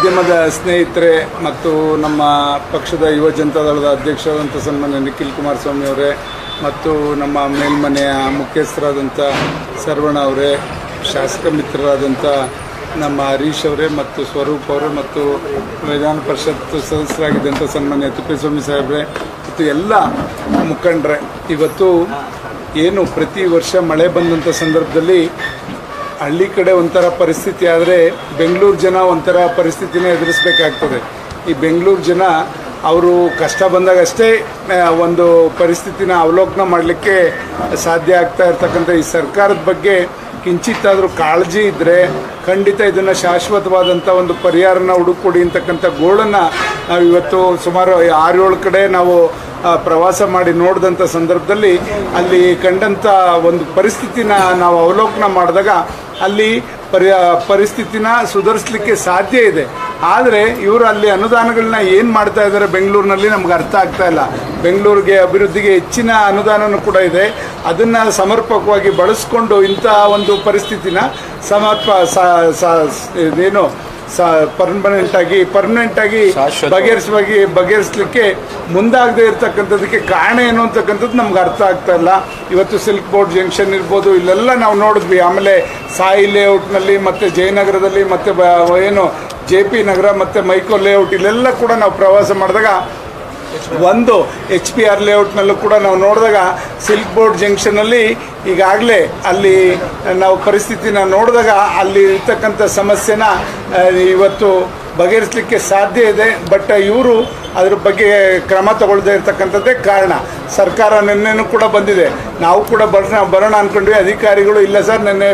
ಮಾಧ್ಯಮದ ಸ್ನೇಹಿತರೆ ಮತ್ತು ನಮ್ಮ ಪಕ್ಷದ ಯುವ ಜನತಾದಳದ ಅಧ್ಯಕ್ಷರಾದಂಥ ಸನ್ಮಾನ್ಯ ನಿಖಿಲ್ ಕುಮಾರಸ್ವಾಮಿ ಅವರೇ ಮತ್ತು ನಮ್ಮ ಮೇಲ್ಮನೆಯ ಮುಖ್ಯಸ್ಥರಾದಂಥ ಸರ್ವಣ ಅವರೇ, ಶಾಸಕ ಮಿತ್ರರಾದಂಥ ನಮ್ಮ ಹರೀಶ್ ಅವರೇ ಮತ್ತು ಸ್ವರೂಪ್ ಅವರೇ ಮತ್ತು ವಿಧಾನ ಪರಿಷತ್ ಸದಸ್ಯರಾಗಿದ್ದಂಥ ಸನ್ಮಾನ್ಯ ತಿಪ್ಪೇಸ್ವಾಮಿ ಸಾಹೇಬ್ರೆ ಮತ್ತು ಎಲ್ಲ ಮುಖಂಡರೇ, ಇವತ್ತು ಏನು ಪ್ರತಿ ವರ್ಷ ಮಳೆ ಬಂದಂಥ ಸಂದರ್ಭದಲ್ಲಿ ಹಳ್ಳಿ ಕಡೆ ಒಂಥರ ಪರಿಸ್ಥಿತಿ ಆದರೆ ಬೆಂಗಳೂರು ಜನ ಒಂಥರ ಪರಿಸ್ಥಿತಿನ ಎದುರಿಸಬೇಕಾಗ್ತದೆ. ಈ ಬೆಂಗಳೂರು ಜನ ಅವರು ಕಷ್ಟ ಬಂದಾಗಷ್ಟೇ ಒಂದು ಪರಿಸ್ಥಿತಿನ ಅವಲೋಕನ ಮಾಡಲಿಕ್ಕೆ ಸಾಧ್ಯ ಆಗ್ತಾ ಇರ್ತಕ್ಕಂಥ ಈ ಸರ್ಕಾರದ ಬಗ್ಗೆ ಕಿಂಚಿತ್ತಾದರೂ ಕಾಳಜಿ ಇದ್ದರೆ ಖಂಡಿತ ಇದನ್ನು ಶಾಶ್ವತವಾದಂಥ ಒಂದು ಪರಿಹಾರನ ಹುಡುಕೊಡಿ ಅಂತಕ್ಕಂಥ ಗೋಳನ್ನು ನಾವು ಇವತ್ತು ಸುಮಾರು 6-7 ಕಡೆ ನಾವು ಪ್ರವಾಸ ಮಾಡಿ ನೋಡಿದಂಥ ಸಂದರ್ಭದಲ್ಲಿ ಅಲ್ಲಿ ಕಂಡಂಥ ಒಂದು ಪರಿಸ್ಥಿತಿನ ನಾವು ಅವಲೋಕನ ಮಾಡಿದಾಗ ಅಲ್ಲಿ ಪರಿಸ್ಥಿತಿನ ಸುಧಾರಿಸಲಿಕ್ಕೆ ಸಾಧ್ಯ ಇದೆ. ಆದರೆ ಇವರು ಅಲ್ಲಿ ಅನುದಾನಗಳನ್ನ ಏನು ಮಾಡ್ತಾ ಇದ್ದಾರೆ ಬೆಂಗಳೂರಿನಲ್ಲಿ ನಮ್ಗೆ ಅರ್ಥ ಆಗ್ತಾ ಇಲ್ಲ. ಬೆಂಗಳೂರಿಗೆ ಅಭಿವೃದ್ಧಿಗೆ ಹೆಚ್ಚಿನ ಅನುದಾನನೂ ಕೂಡ ಇದೆ, ಅದನ್ನು ಸಮರ್ಪಕವಾಗಿ ಬಳಸ್ಕೊಂಡು ಇಂಥ ಒಂದು ಪರಿಸ್ಥಿತಿನ ಇದೇನು ಪರ್ಮನೆಂಟಾಗಿ ಬಗೆಹರಿಸಲಿಕ್ಕೆ ಮುಂದಾಗದೇ ಇರತಕ್ಕಂಥದಕ್ಕೆ ಕಾರಣ ಏನು ಅಂತಕ್ಕಂಥದ್ದು ನಮ್ಗೆ ಅರ್ಥ ಆಗ್ತಾ ಇಲ್ಲ. ಇವತ್ತು ಸಿಲ್ಕ್ ಬೋರ್ಡ್ ಜಂಕ್ಷನ್ ಇರ್ಬೋದು, ಇಲ್ಲೆಲ್ಲ ನಾವು ನೋಡಿದ್ವಿ. ಆಮೇಲೆ ಸಾಯಿ ಲೇಔಟ್ನಲ್ಲಿ ಮತ್ತು ಜಯನಗರದಲ್ಲಿ ಮತ್ತು ಏನು JP ನಗರ ಮತ್ತು ಮೈಕೋ ಲೇಔಟ್ ಇಲ್ಲೆಲ್ಲ ಕೂಡ ನಾವು ಪ್ರವಾಸ ಮಾಡಿದಾಗ ಒಂದು HPR ಲೇಔಟ್ನಲ್ಲೂ ಕೂಡ ನಾವು ನೋಡಿದಾಗ ಸಿಲ್ಕ್ ಬೋರ್ಡ್ ಜಂಕ್ಷನಲ್ಲಿ ಈಗಾಗಲೇ ಅಲ್ಲಿ ನಾವು ಪರಿಸ್ಥಿತಿನ ನೋಡಿದಾಗ ಅಲ್ಲಿ ಇರ್ತಕ್ಕಂಥ ಸಮಸ್ಯೆನ ಇವತ್ತು ಬಗೆಹರಿಸಲಿಕ್ಕೆ ಸಾಧ್ಯ ಇದೆ. ಬಟ್ ಇವರು ಅದ್ರ ಬಗ್ಗೆ ಕ್ರಮ ತಗೊಳ್ಳದೇ ಇರ್ತಕ್ಕಂಥದ್ದೇ ಕಾರಣ. ಸರ್ಕಾರ ನಿನ್ನೆನೂ ಕೂಡ ಬಂದಿದೆ, ನಾವು ಕೂಡ ಬರೋಣ ಅಂದ್ಕೊಂಡ್ವಿ. ಅಧಿಕಾರಿಗಳು ಇಲ್ಲ ಸರ್, ನಿನ್ನೆ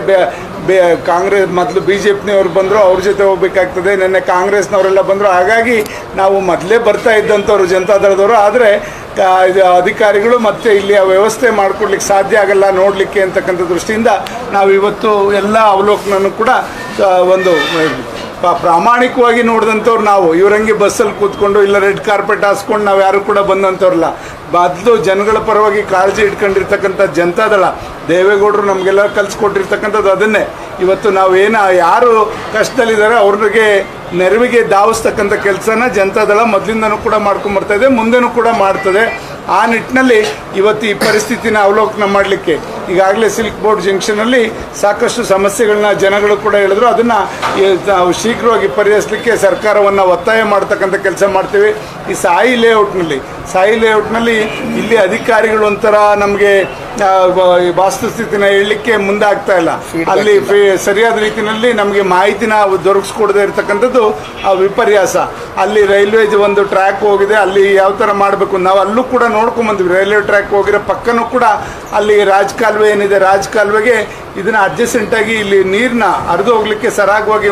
ಕಾಂಗ್ರೆಸ್ ಮೊದಲು BJPನವ್ರು ಬಂದರು, ಅವ್ರ ಜೊತೆ ಹೋಗ್ಬೇಕಾಗ್ತದೆ, ನಿನ್ನೆ ಕಾಂಗ್ರೆಸ್ನವರೆಲ್ಲ ಬಂದರು, ಹಾಗಾಗಿ ನಾವು ಮೊದಲೇ ಬರ್ತಾ ಇದ್ದಂಥವ್ರು ಜನತಾದಳದವರು, ಆದರೆ ಅಧಿಕಾರಿಗಳು ಮತ್ತೆ ಇಲ್ಲಿ ವ್ಯವಸ್ಥೆ ಮಾಡಿಕೊಡ್ಲಿಕ್ಕೆ ಸಾಧ್ಯ ಆಗಲ್ಲ ನೋಡಲಿಕ್ಕೆ ಅಂತಕ್ಕಂಥ ದೃಷ್ಟಿಯಿಂದ ನಾವು ಇವತ್ತು ಎಲ್ಲ ಅವಲೋಕನೂ ಕೂಡ ಒಂದು ಪ್ರಾಮಾಣಿಕವಾಗಿ ನೋಡಿದಂಥವ್ರು ನಾವು. ಇವರಂಗೆ ಬಸ್ಸಲ್ಲಿ ಕೂತ್ಕೊಂಡು ಇಲ್ಲ ರೆಡ್ ಕಾರ್ಪೆಟ್ ಹಾಸ್ಕೊಂಡು ನಾವು ಯಾರು ಕೂಡ ಬಂದಂಥವ್ರಲ್ಲ. ಬದಲು ಜನಗಳ ಪರವಾಗಿ ಕಾಳಜಿ ಇಟ್ಕೊಂಡಿರ್ತಕ್ಕಂಥ ಜನತಾದಳ, ದೇವೇಗೌಡರು ನಮಗೆಲ್ಲ ಕಲಿಸ್ಕೊಟ್ಟಿರ್ತಕ್ಕಂಥದ್ದು ಅದನ್ನೇ. ಇವತ್ತು ನಾವೇನು ಯಾರು ಕಷ್ಟದಲ್ಲಿದ್ದಾರೆ ಅವ್ರಿಗೆ ನೆರವಿಗೆ ಧಾವಿಸ್ತಕ್ಕಂಥ ಕೆಲಸನ ಜನತಾದಳ ಮೊದಲಿಂದನೂ ಕೂಡ ಮಾಡ್ಕೊಂಬರ್ತಾ ಇದೆ, ಮುಂದೆನೂ ಕೂಡ ಮಾಡ್ತದೆ. ಆ ನಿಟ್ಟಿನಲ್ಲಿ ಇವತ್ತು ಈ ಪರಿಸ್ಥಿತಿನ ಅವಲೋಕನ ಮಾಡಲಿಕ್ಕೆ ಈಗಾಗಲೇ ಸಿಲ್ಕ್ ಬೋರ್ಡ್ ಜಂಕ್ಷನಲ್ಲಿ ಸಾಕಷ್ಟು ಸಮಸ್ಯೆಗಳನ್ನ ಜನಗಳು ಕೂಡ ಹೇಳಿದ್ರು, ಅದನ್ನು ನಾವು ಶೀಘ್ರವಾಗಿ ಪರಿಹರಿಸಲಿಕ್ಕೆ ಸರ್ಕಾರವನ್ನು ಒತ್ತಾಯ ಮಾಡ್ತಕ್ಕಂಥ ಕೆಲಸ ಮಾಡ್ತೀವಿ. ಈ ಸಾಯಿ ಲೇಔಟ್ನಲ್ಲಿ ಇಲ್ಲಿ ಅಧಿಕಾರಿಗಳು ಒಂಥರ ನಮಗೆ ವಾಸ್ತುಸ್ಥಿತಿನ ಹೇಳಲಿಕ್ಕೆ ಮುಂದಾಗ್ತಾ ಇಲ್ಲ. ಅಲ್ಲಿ ಸರಿಯಾದ ರೀತಿಯಲ್ಲಿ ನಮಗೆ ಮಾಹಿತಿನ ದೊರಕಿಸ್ಕೊಡದೇ ಇರತಕ್ಕಂಥದ್ದು ವಿಪರ್ಯಾಸ. ಅಲ್ಲಿ ರೈಲ್ವೆ ಒಂದು ಟ್ರ್ಯಾಕ್ ಹೋಗಿದೆ, ಅಲ್ಲಿ ಯಾವ ಥರ ಮಾಡಬೇಕು ನಾವು ಅಲ್ಲೂ ಕೂಡ ನೋಡ್ಕೊಂಬಂದ್ವಿ. ರೈಲ್ವೆ ಟ್ರ್ಯಾಕ್ ಹೋಗಿರೋ ಪಕ್ಕನೂ ಕೂಡ ಅಲ್ಲಿ ರಾಜಕಾಲುವೆ ಏನಿದೆ, ರಾಜಕಾಲುವೆಗೆ ಇದನ್ನು ಅಡ್ಜಸೆಂಟಾಗಿ ಇಲ್ಲಿ ನೀರನ್ನ ಹರಿದು ಹೋಗ್ಲಿಕ್ಕೆ ಸರಾಗವಾಗಿ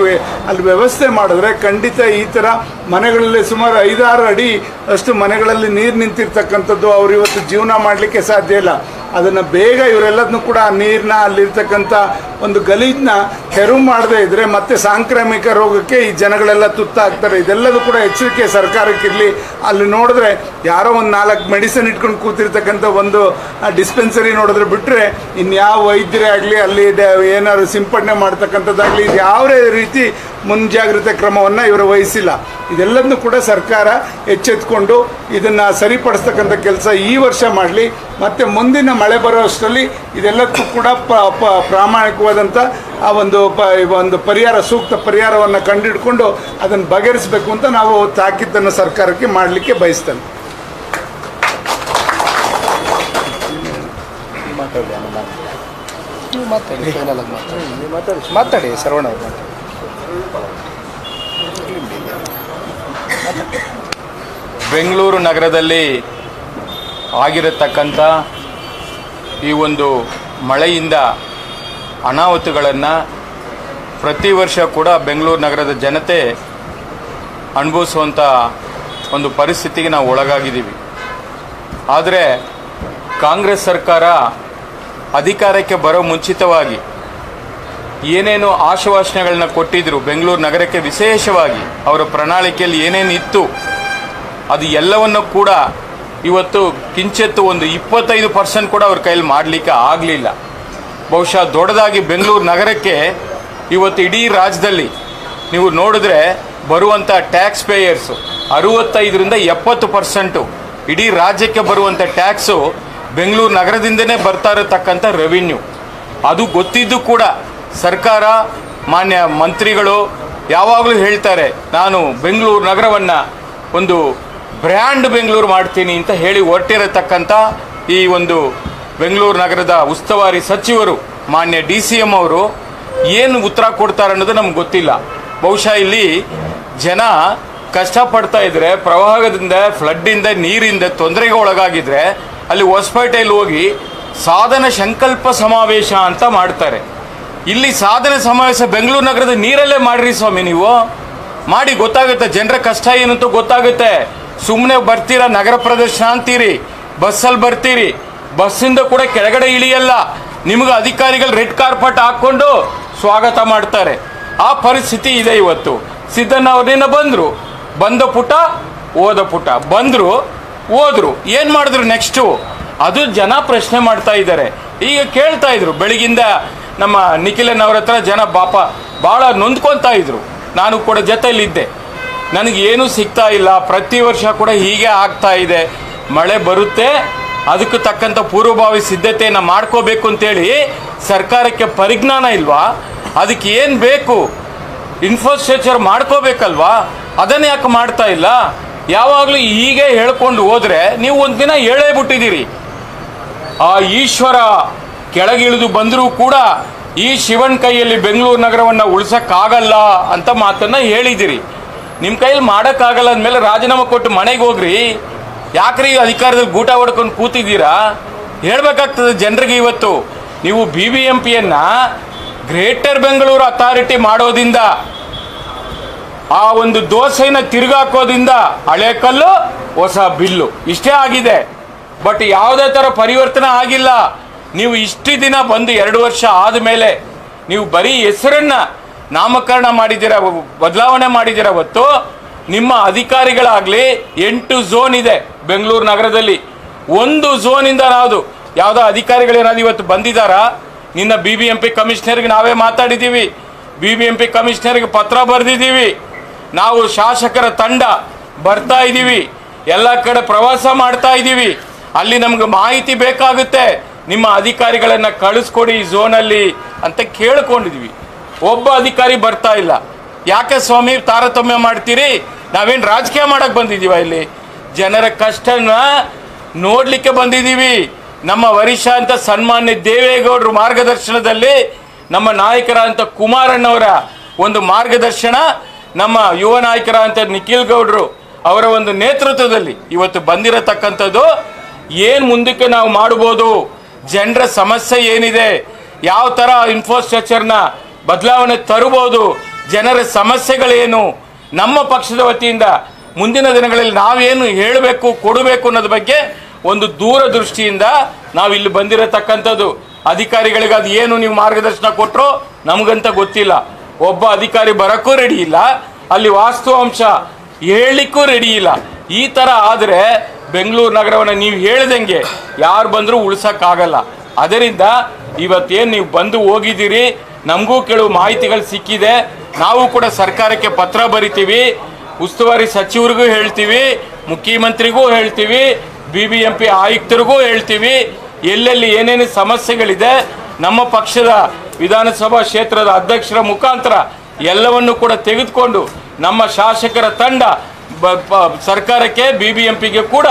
ಅಲ್ಲಿ ವ್ಯವಸ್ಥೆ ಮಾಡಿದ್ರೆ ಖಂಡಿತ ಈ ಥರ ಮನೆಗಳಲ್ಲಿ ಸುಮಾರು 5-6 ಅಡಿ ಅಷ್ಟು ಮನೆಗಳಲ್ಲಿ ನೀರು ನಿಂತಿರ್ತಕ್ಕಂಥದ್ದು, ಅವ್ರು ಇವತ್ತು ಜೀವನ ಮಾಡಲಿಕ್ಕೆ ಸಾಧ್ಯ ಇಲ್ಲ. ಅದನ್ನು ಬೇಗ ಇವರೆಲ್ಲದನ್ನು ಕೂಡ ನೀರನ್ನ ಅಲ್ಲಿರ್ತಕ್ಕಂಥ ಒಂದು ಗಲೀಜನ್ನ ತೆರವು ಮಾಡದೇ ಇದ್ದರೆ ಮತ್ತೆ ಸಾಂಕ್ರಾಮಿಕ ರೋಗಕ್ಕೆ ಈ ಜನಗಳೆಲ್ಲ ತುತ್ತಾಗ್ತಾರೆ. ಇದೆಲ್ಲದೂ ಕೂಡ ಎಚ್ಚರಿಕೆ ಸರ್ಕಾರಕ್ಕಿರಲಿ. ಅಲ್ಲಿ ನೋಡಿದ್ರೆ ಯಾರೋ ಒಂದು 4 ಮೆಡಿಸಿನ್ ಇಟ್ಕೊಂಡು ಕೂತಿರ್ತಕ್ಕಂಥ ಒಂದು ಡಿಸ್ಪೆನ್ಸರಿ ನೋಡಿದ್ರೆ ಬಿಟ್ಟರೆ ಇನ್ಯಾವ ವೈದ್ಯರೇ ಆಗಲಿ ಅಲ್ಲಿ ಏನಾದ್ರು ಸಿಂಪಡಣೆ ಮಾಡ್ತಕ್ಕಂಥದ್ದಾಗಲಿ ಇದು ಯಾವುದೇ ರೀತಿ ಮುಂಜಾಗ್ರತೆ ಕ್ರಮವನ್ನು ಇವರು ವಹಿಸಿಲ್ಲ. ಇದೆಲ್ಲದನ್ನು ಕೂಡ ಸರ್ಕಾರ ಎಚ್ಚೆತ್ಕೊಂಡು ಇದನ್ನು ಸರಿಪಡಿಸ್ತಕ್ಕಂಥ ಕೆಲಸ ಈ ವರ್ಷ ಮಾಡಲಿ. ಮತ್ತು ಮುಂದಿನ ಮಳೆ ಬರೋ ಅಷ್ಟರಲ್ಲಿ ಇದೆಲ್ಲಕ್ಕೂ ಕೂಡ ಪ್ರಾಮಾಣಿಕವಾದಂಥ ಆ ಒಂದು ಪರಿಹಾರ, ಸೂಕ್ತ ಪರಿಹಾರವನ್ನು ಕಂಡುಹಿಡ್ಕೊಂಡು ಅದನ್ನು ಬಗೆಹರಿಸಬೇಕು ಅಂತ ನಾವು ತಾಕೀತನ್ನು ಸರ್ಕಾರಕ್ಕೆ ಮಾಡಲಿಕ್ಕೆ ಬಯಸ್ತೇನೆ. ಮಾತಾಡಿ ಸರ್ವಣ. ಬೆಂಗಳೂರು ನಗರದಲ್ಲಿ ಆಗಿರತಕ್ಕಂಥ ಈ ಒಂದು ಮಳೆಯಿಂದ ಅನಾಹುತಗಳನ್ನು ಪ್ರತಿ ವರ್ಷ ಕೂಡ ಬೆಂಗಳೂರು ನಗರದ ಜನತೆ ಅನುಭವಿಸುವಂಥ ಒಂದು ಪರಿಸ್ಥಿತಿಗೆ ನಾವು ಒಳಗಾಗಿದ್ದೀವಿ. ಆದರೆ ಕಾಂಗ್ರೆಸ್ ಸರ್ಕಾರ ಅಧಿಕಾರಕ್ಕೆ ಬರೋ ಮುಂಚಿತವಾಗಿ ಏನೇನು ಆಶ್ವಾಸನೆಗಳನ್ನ ಕೊಟ್ಟಿದ್ದರು ಬೆಂಗಳೂರು ನಗರಕ್ಕೆ, ವಿಶೇಷವಾಗಿ ಅವರ ಪ್ರಣಾಳಿಕೆಯಲ್ಲಿ ಏನೇನಿತ್ತು ಅದು ಎಲ್ಲವನ್ನು ಕೂಡ ಇವತ್ತು ಕಿಂಚಿತ್ತು ಒಂದು 25% ಕೂಡ ಅವ್ರ ಕೈಯಲ್ಲಿ ಮಾಡಲಿಕ್ಕೆ ಆಗಲಿಲ್ಲ. ಬಹುಶಃ ದೊಡ್ಡದಾಗಿ ಬೆಂಗಳೂರು ನಗರಕ್ಕೆ ಇವತ್ತು ಇಡೀ ರಾಜ್ಯದಲ್ಲಿ ನೀವು ನೋಡಿದ್ರೆ ಬರುವಂಥ ಟ್ಯಾಕ್ಸ್ ಪೇಯರ್ಸು 65ರಿಂದ 70% ಇಡೀ ರಾಜ್ಯಕ್ಕೆ ಬರುವಂಥ ಟ್ಯಾಕ್ಸು ಬೆಂಗಳೂರು ನಗರದಿಂದನೇ ಬರ್ತಾ ಇರತಕ್ಕಂಥ ರೆವಿನ್ಯೂ. ಅದು ಗೊತ್ತಿದ್ದು ಕೂಡ ಸರ್ಕಾರ, ಮಾನ್ಯ ಮಂತ್ರಿಗಳು ಯಾವಾಗಲೂ ಹೇಳ್ತಾರೆ, ನಾನು ಬೆಂಗಳೂರು ನಗರವನ್ನು ಒಂದು ಬ್ರ್ಯಾಂಡ್ ಬೆಂಗಳೂರು ಮಾಡ್ತೀನಿ ಅಂತ ಹೇಳಿ ಹೊರಟಿರತಕ್ಕಂಥ ಈ ಒಂದು ಬೆಂಗಳೂರು ನಗರದ ಉಸ್ತುವಾರಿ ಸಚಿವರು ಮಾನ್ಯ DCM ಅವರು ಏನು ಉತ್ತರ ಕೊಡ್ತಾರೆ ಅನ್ನೋದು ನಮ್ಗೆ ಗೊತ್ತಿಲ್ಲ. ಬಹುಶಃ ಇಲ್ಲಿ ಜನ ಕಷ್ಟಪಡ್ತಾ ಇದ್ರೆ, ಪ್ರವಾಹದಿಂದ, ಫ್ಲಡ್ಡಿಂದ, ನೀರಿಂದ ತೊಂದರೆಗೆ ಒಳಗಾಗಿದ್ರೆ ಅಲ್ಲಿ ಹೊಸಪೇಟೆಯಲ್ಲಿ ಹೋಗಿ ಸಾಧನ ಸಂಕಲ್ಪ ಸಮಾವೇಶ ಅಂತ ಮಾಡ್ತಾರೆ. ಇಲ್ಲಿ ಸಾಧನೆ ಸಮಾವೇಶ ಬೆಂಗಳೂರು ನಗರದ ನೀರಲ್ಲೇ ಮಾಡಿರಿ ಸ್ವಾಮಿ, ನೀವು ಮಾಡಿ, ಗೊತ್ತಾಗುತ್ತೆ ಜನರ ಕಷ್ಟ ಏನು ಅಂತ ಗೊತ್ತಾಗುತ್ತೆ. ಸುಮ್ಮನೆ ಬರ್ತೀರಾ, ನಗರ ಪ್ರದರ್ಶನ ಅಂತೀರಿ, ಬಸ್ಸಲ್ಲಿ ಬರ್ತೀರಿ, ಬಸ್ಸಿಂದ ಕೂಡ ಕೆಳಗಡೆ ಇಳಿಯಲ್ಲ, ನಿಮಗೆ ಅಧಿಕಾರಿಗಳು ರೆಡ್ ಕಾರ್ಪೆಟ್ ಹಾಕ್ಕೊಂಡು ಸ್ವಾಗತ ಮಾಡ್ತಾರೆ. ಆ ಪರಿಸ್ಥಿತಿ ಇದೆ ಇವತ್ತು. ಸಿದ್ದಣ್ಣ ಅವ್ರನ್ನ ಬಂದರು, ಬಂದ ಪುಟ ಓದ ಪುಟ, ಬಂದರು ಹೋದ್ರು, ಏನು ಮಾಡಿದ್ರು ನೆಕ್ಸ್ಟು? ಅದು ಜನ ಪ್ರಶ್ನೆ ಮಾಡ್ತಾ ಇದ್ದಾರೆ. ಈಗ ಕೇಳ್ತಾ ಇದ್ರು ಬೆಳಗಿಂದ ನಮ್ಮ ನಿಖಿಲನವ್ರ ಹತ್ರ ಜನ ಭಾಳ ನೊಂದ್ಕೊತಾ ಇದ್ರು. ನಾನು ಕೂಡ ಜೊತೆಯಲ್ಲಿದ್ದೆ. ನನಗೆ ಏನೂ ಸಿಗ್ತಾ ಇಲ್ಲ, ಪ್ರತಿ ವರ್ಷ ಕೂಡ ಹೀಗೆ ಆಗ್ತಾ ಇದೆ. ಮಳೆ ಬರುತ್ತೆ, ಅದಕ್ಕೆ ತಕ್ಕಂಥ ಪೂರ್ವಭಾವಿ ಸಿದ್ಧತೆಯನ್ನು ಮಾಡ್ಕೋಬೇಕು ಅಂತೇಳಿ ಸರ್ಕಾರಕ್ಕೆ ಪರಿಜ್ಞಾನ ಇಲ್ವಾ? ಅದಕ್ಕೆ ಏನು ಬೇಕು, ಇನ್ಫ್ರಾಸ್ಟ್ರಕ್ಚರ್ ಮಾಡ್ಕೋಬೇಕಲ್ವಾ? ಅದನ್ನು ಯಾಕೆ ಮಾಡ್ತಾ ಇಲ್ಲ? ಯಾವಾಗಲೂ ಹೀಗೆ ಹೇಳ್ಕೊಂಡು ಹೋದರೆ ನೀವು ಒಂದು ದಿನ ಹೇಳೇ ಬಿಟ್ಟಿದ್ದೀರಿ. ಆ ಈಶ್ವರ ಕೆಳಗಿಳಿದು ಬಂದರೂ ಕೂಡ ಈ ಶಿವನ ಕೈಯಲ್ಲಿ ಬೆಂಗಳೂರು ನಗರವನ್ನು ಉಳಿಸೋಕ್ಕಾಗಲ್ಲ ಅಂತ ಮಾತನ್ನು ಹೇಳಿದ್ದೀರಿ. ನಿಮ್ಮ ಕೈಯಲ್ಲಿ ಮಾಡೋಕ್ಕಾಗಲ್ಲ ಅಂದಮೇಲೆ ರಾಜೀನಾಮೆ ಕೊಟ್ಟು ಮನೆಗೆ ಹೋಗ್ರಿ. ಯಾಕ್ರಿ ಅಧಿಕಾರದಲ್ಲಿ ಗೂಟ ಹೊಡ್ಕೊಂಡು ಕೂತಿದ್ದೀರಾ? ಹೇಳಬೇಕಾಗ್ತದೆ ಜನರಿಗೆ. ಇವತ್ತು ನೀವು BBMPಯನ್ನು ಗ್ರೇಟರ್ ಬೆಂಗಳೂರು ಅಥಾರಿಟಿ ಮಾಡೋದಿಂದ, ಆ ಒಂದು ದೋಸೆನ ತಿರುಗಾಕೋದಿಂದ ಹಳೆ ಕಲ್ಲು ಹೊಸ ಬಿಲ್ಲು ಇಷ್ಟೇ ಆಗಿದೆ. ಬಟ್ ಯಾವುದೇ ಥರ ಪರಿವರ್ತನೆ ಆಗಿಲ್ಲ. ನೀವು ಇಷ್ಟು ದಿನ ಬಂದು 2 ವರ್ಷ ಆದಮೇಲೆ ನೀವು ಬರೀ ಹೆಸರನ್ನು ನಾಮಕರಣ ಮಾಡಿದ್ದೀರ, ಬದಲಾವಣೆ ಮಾಡಿದ್ದೀರ. ಹೊತ್ತು ನಿಮ್ಮ ಅಧಿಕಾರಿಗಳಾಗಲಿ 8 ಝೋನ್ ಇದೆ ಬೆಂಗಳೂರು ನಗರದಲ್ಲಿ. ಒಂದು ಝೋನಿಂದ ಯಾವುದೋ ಅಧಿಕಾರಿಗಳೇನಾದ್ರು ಇವತ್ತು ಬಂದಿದ್ದಾರಾ? ನಿನ್ನ BBMP ಕಮಿಷನರ್ಗೆ ನಾವೇ ಮಾತಾಡಿದ್ದೀವಿ, BBMP ಕಮಿಷನರ್ಗೆ ಪತ್ರ ಬರೆದಿದ್ದೀವಿ, ನಾವು ಶಾಸಕರ ತಂಡ ಬರ್ತಾ ಇದ್ದೀವಿ, ಎಲ್ಲ ಕಡೆ ಪ್ರವಾಸ ಮಾಡ್ತಾ ಇದ್ದೀವಿ. ಅಲ್ಲಿ ನಮ್ಗೆ ಮಾಹಿತಿ ಬೇಕಾಗುತ್ತೆ, ನಿಮ್ಮ ಅಧಿಕಾರಿಗಳನ್ನು ಕಳಿಸ್ಕೊಡಿ ಈ ಝೋನಲ್ಲಿ ಅಂತ ಕೇಳ್ಕೊಂಡಿದ್ವಿ. ಒಬ್ಬ ಅಧಿಕಾರಿ ಬರ್ತಾ ಇಲ್ಲ. ಯಾಕೆ ಸ್ವಾಮಿ ತಾರತಮ್ಯ ಮಾಡ್ತೀರಿ? ನಾವೇನು ರಾಜಕೀಯ ಮಾಡಕ್ಕೆ ಬಂದಿದ್ದೀವ? ಇಲ್ಲಿ ಜನರ ಕಷ್ಟನ ನೋಡಲಿಕ್ಕೆ ಬಂದಿದ್ದೀವಿ. ನಮ್ಮ ವರಿಷ್ಠ ಅಂತ ಸನ್ಮಾನ್ಯ ದೇವೇಗೌಡರ ಮಾರ್ಗದರ್ಶನದಲ್ಲಿ, ನಮ್ಮ ನಾಯಕರಾದಂಥ ಕುಮಾರಣ್ಣವರ ಒಂದು ಮಾರ್ಗದರ್ಶನ, ನಮ್ಮ ಯುವ ನಾಯಕರಾದಂಥ ನಿಖಿಲ್ ಗೌಡರು ಅವರ ಒಂದು ನೇತೃತ್ವದಲ್ಲಿ ಇವತ್ತು ಬಂದಿರತಕ್ಕಂಥದ್ದು. ಏನು ಮುಂದಕ್ಕೆ ನಾವು ಮಾಡ್ಬೋದು, ಜನರ ಸಮಸ್ಯೆ ಏನಿದೆ, ಯಾವ ಥರ ಇನ್ಫ್ರಾಸ್ಟ್ರಕ್ಚರ್ನ ಬದಲಾವಣೆ ತರಬಹುದು, ಜನರ ಸಮಸ್ಯೆಗಳೇನು, ನಮ್ಮ ಪಕ್ಷದ ವತಿಯಿಂದ ಮುಂದಿನ ದಿನಗಳಲ್ಲಿ ನಾವೇನು ಹೇಳಬೇಕು, ಕೊಡಬೇಕು ಅನ್ನೋದ್ರ ಬಗ್ಗೆ ಒಂದು ದೂರದೃಷ್ಟಿಯಿಂದ ನಾವು ಇಲ್ಲಿ ಬಂದಿರತಕ್ಕಂಥದ್ದು. ಅಧಿಕಾರಿಗಳಿಗೆ ಅದು ಏನು ನೀವು ಮಾರ್ಗದರ್ಶನ ಕೊಟ್ಟರು ನಮಗಂತ ಗೊತ್ತಿಲ್ಲ. ಒಬ್ಬ ಅಧಿಕಾರಿ ಬರೋಕ್ಕೂ ರೆಡಿ ಇಲ್ಲ, ಅಲ್ಲಿ ವಾಸ್ತವಾಂಶ ಹೇಳಲಿಕ್ಕೂ ರೆಡಿ ಇಲ್ಲ. ಈ ಥರ ಆದರೆ ಬೆಂಗಳೂರು ನಗರವನ್ನು ನೀವು ಹೇಳ್ದಂಗೆ ಯಾರು ಬಂದರೂ ಉಳಿಸೋಕ್ಕಾಗಲ್ಲ. ಅದರಿಂದ ಇವತ್ತೇನು ನೀವು ಬಂದು ಹೋಗಿದ್ದೀರಿ, ನಮಗೂ ಕೆಲವು ಮಾಹಿತಿಗಳು ಸಿಕ್ಕಿದೆ. ನಾವು ಕೂಡ ಸರ್ಕಾರಕ್ಕೆ ಪತ್ರ ಬರಿತೀವಿ, ಉಸ್ತುವಾರಿ ಸಚಿವರಿಗೂ ಹೇಳ್ತೀವಿ, ಮುಖ್ಯಮಂತ್ರಿಗೂ ಹೇಳ್ತೀವಿ, BBMP ಆಯುಕ್ತರಿಗೂ ಹೇಳ್ತೀವಿ. ಎಲ್ಲೆಲ್ಲಿ ಏನೇನು ಸಮಸ್ಯೆಗಳಿದೆ ನಮ್ಮ ಪಕ್ಷದ ವಿಧಾನಸಭಾ ಕ್ಷೇತ್ರದ ಅಧ್ಯಕ್ಷರ ಮುಖಾಂತರ ಎಲ್ಲವನ್ನು ಕೂಡ ತೆಗೆದುಕೊಂಡು ನಮ್ಮ ಶಾಸಕರ ತಂಡ ಸರ್ಕಾರಕ್ಕೆ BBMPಗೆ ಕೂಡ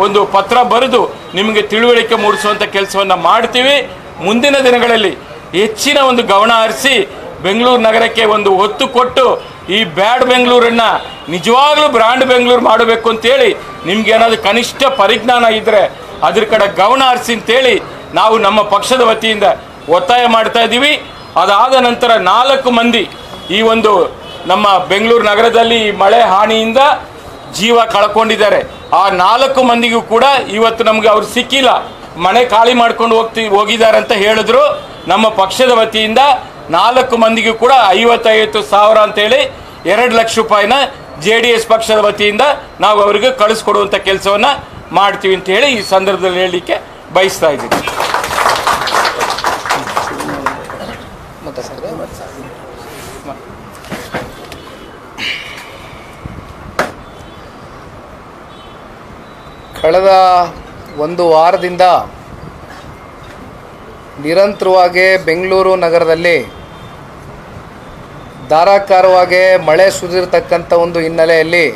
ಒಂದು ಪತ್ರ ಬರೆದು ನಿಮಗೆ ತಿಳುವಳಿಕೆ ಮೂಡಿಸುವಂಥ ಕೆಲಸವನ್ನು ಮಾಡ್ತೀವಿ. ಮುಂದಿನ ದಿನಗಳಲ್ಲಿ ಹೆಚ್ಚಿನ ಒಂದು ಗಮನ ಹರಿಸಿ ಬೆಂಗಳೂರು ನಗರಕ್ಕೆ ಒಂದು ಒತ್ತು ಕೊಟ್ಟು ಈ ಬ್ಯಾಡ್ ಬೆಂಗಳೂರನ್ನು ನಿಜವಾಗ್ಲೂ ಬ್ರ್ಯಾಂಡ್ ಬೆಂಗಳೂರು ಮಾಡಬೇಕು ಅಂತೇಳಿ ನಿಮ್ಗೇನಾದ್ರು ಕನಿಷ್ಠ ಪರಿಜ್ಞಾನ ಇದ್ದರೆ ಅದ್ರ ಕಡೆ ಗಮನ ಹರಿಸಿ ಅಂತೇಳಿ ನಾವು ನಮ್ಮ ಪಕ್ಷದ ವತಿಯಿಂದ ಒತ್ತಾಯ ಮಾಡ್ತಾ ಇದ್ದೀವಿ. ಅದಾದ ನಂತರ 4 ಮಂದಿ ಈ ಒಂದು ನಮ್ಮ ಬೆಂಗಳೂರು ನಗರದಲ್ಲಿ ಮಳೆ ಹಾನಿಯಿಂದ ಜೀವ ಕಳ್ಕೊಂಡಿದ್ದಾರೆ. ಆ 4 ಮಂದಿಗೂ ಕೂಡ ಇವತ್ತು ನಮಗೆ ಅವ್ರು ಸಿಕ್ಕಿಲ್ಲ, ಮನೆ ಖಾಲಿ ಮಾಡ್ಕೊಂಡು ಹೋಗಿದ್ದಾರೆ ಅಂತ ಹೇಳಿದ್ರು. ನಮ್ಮ ಪಕ್ಷದ ವತಿಯಿಂದ 4 ಮಂದಿಗೂ ಕೂಡ 50,000 ಅಂತೇಳಿ 2 ಲಕ್ಷ ರೂಪಾಯಿನ JDS ಪಕ್ಷದ ವತಿಯಿಂದ ನಾವು ಅವರಿಗೆ ಕಳಿಸ್ಕೊಡುವಂಥ ಕೆಲಸವನ್ನು ಮಾಡ್ತೀವಿ ಅಂತ ಹೇಳಿ ಈ ಸಂದರ್ಭದಲ್ಲಿ ಹೇಳಲಿಕ್ಕೆ ಬಯಸ್ತಾ ಇದ್ದೀನಿ. ಕಳೆದ ಒಂದು ವಾರದಿಂದ ನಿರಂತರವಾಗಿ ಬೆಂಗಳೂರು ನಗರದಲ್ಲಿ ಧಾರಾಕಾರವಾಗಿ ಮಳೆ ಸುರಿದಿರ್ತಕ್ಕಂಥ ಒಂದು ಹಿನ್ನೆಲೆಯಲ್ಲಿ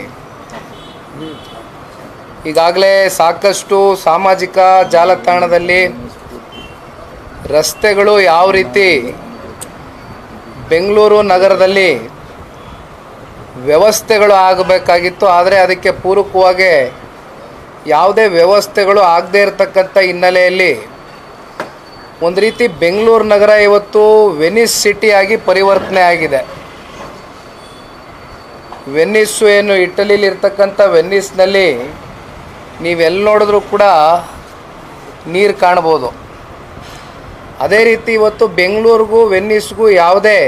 ಈಗಾಗಲೇ ಸಾಕಷ್ಟು ಸಾಮಾಜಿಕ ಜಾಲತಾಣದಲ್ಲಿ ರಸ್ತೆಗಳು ಯಾವ ರೀತಿ ಬೆಂಗಳೂರು ನಗರದಲ್ಲಿ ವ್ಯವಸ್ಥೆಗಳು ಆಗಬೇಕಾಗಿತ್ತು, ಆದರೆ ಅದಕ್ಕೆ ಪೂರಕವಾಗಿ ಯಾವುದೇ ವ್ಯವಸ್ಥೆಗಳು ಆಗದೇ ಇರತಕ್ಕಂಥ ಹಿನ್ನೆಲೆಯಲ್ಲಿ ಒಂದು ರೀತಿ ಬೆಂಗಳೂರು ನಗರ ಇವತ್ತು ವೆನಿಸ್ ಸಿಟಿಯಾಗಿ ಪರಿವರ್ತನೆ ಆಗಿದೆ. ವೆನ್ನಿಸ್ಸು ಏನು ಇಟಲಿಲಿ ಇರ್ತಕ್ಕಂಥ ವೆನ್ನಿಸ್ನಲ್ಲಿ ನೀವೆಲ್ಲಿ ನೋಡಿದ್ರೂ ಕೂಡ ನೀರು ಕಾಣ್ಬೋದು. ಅದೇ ರೀತಿ ಇವತ್ತು ಬೆಂಗಳೂರಿಗೂ ವೆನ್ನಿಸ್ಗೂ ಯಾವುದೇ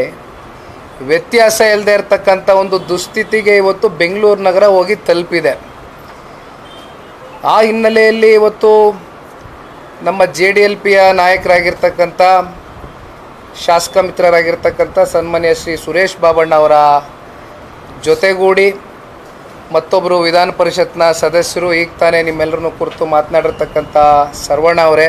ವ್ಯತ್ಯಾಸ ಇಲ್ಲದೆ ಇರತಕ್ಕಂಥ ಒಂದು ದುಸ್ಥಿತಿಗೆ ಇವತ್ತು ಬೆಂಗಳೂರು ನಗರ ಹೋಗಿ ತಲುಪಿದೆ. ಆ ಹಿನ್ನೆಲೆಯಲ್ಲಿ ಇವತ್ತು ನಮ್ಮ JDLPಯ ನಾಯಕರಾಗಿರ್ತಕ್ಕಂಥ ಶಾಸಕ ಮಿತ್ರರಾಗಿರ್ತಕ್ಕಂಥ ಸನ್ಮಾನ್ಯ ಶ್ರೀ ಸುರೇಶ್ ಬಾಬಣ್ಣ ಅವರ ಜೊತೆಗೂಡಿ ಮತ್ತೊಬ್ಬರು ವಿಧಾನ ಪರಿಷತ್ನ ಸದಸ್ಯರು, ಈಗ ತಾನೇ ನಿಮ್ಮೆಲ್ಲರನ್ನು ಕುರಿತು ಮಾತನಾಡಿರ್ತಕ್ಕಂಥ ಸರ್ವಣ್ಣ ಅವರೇ,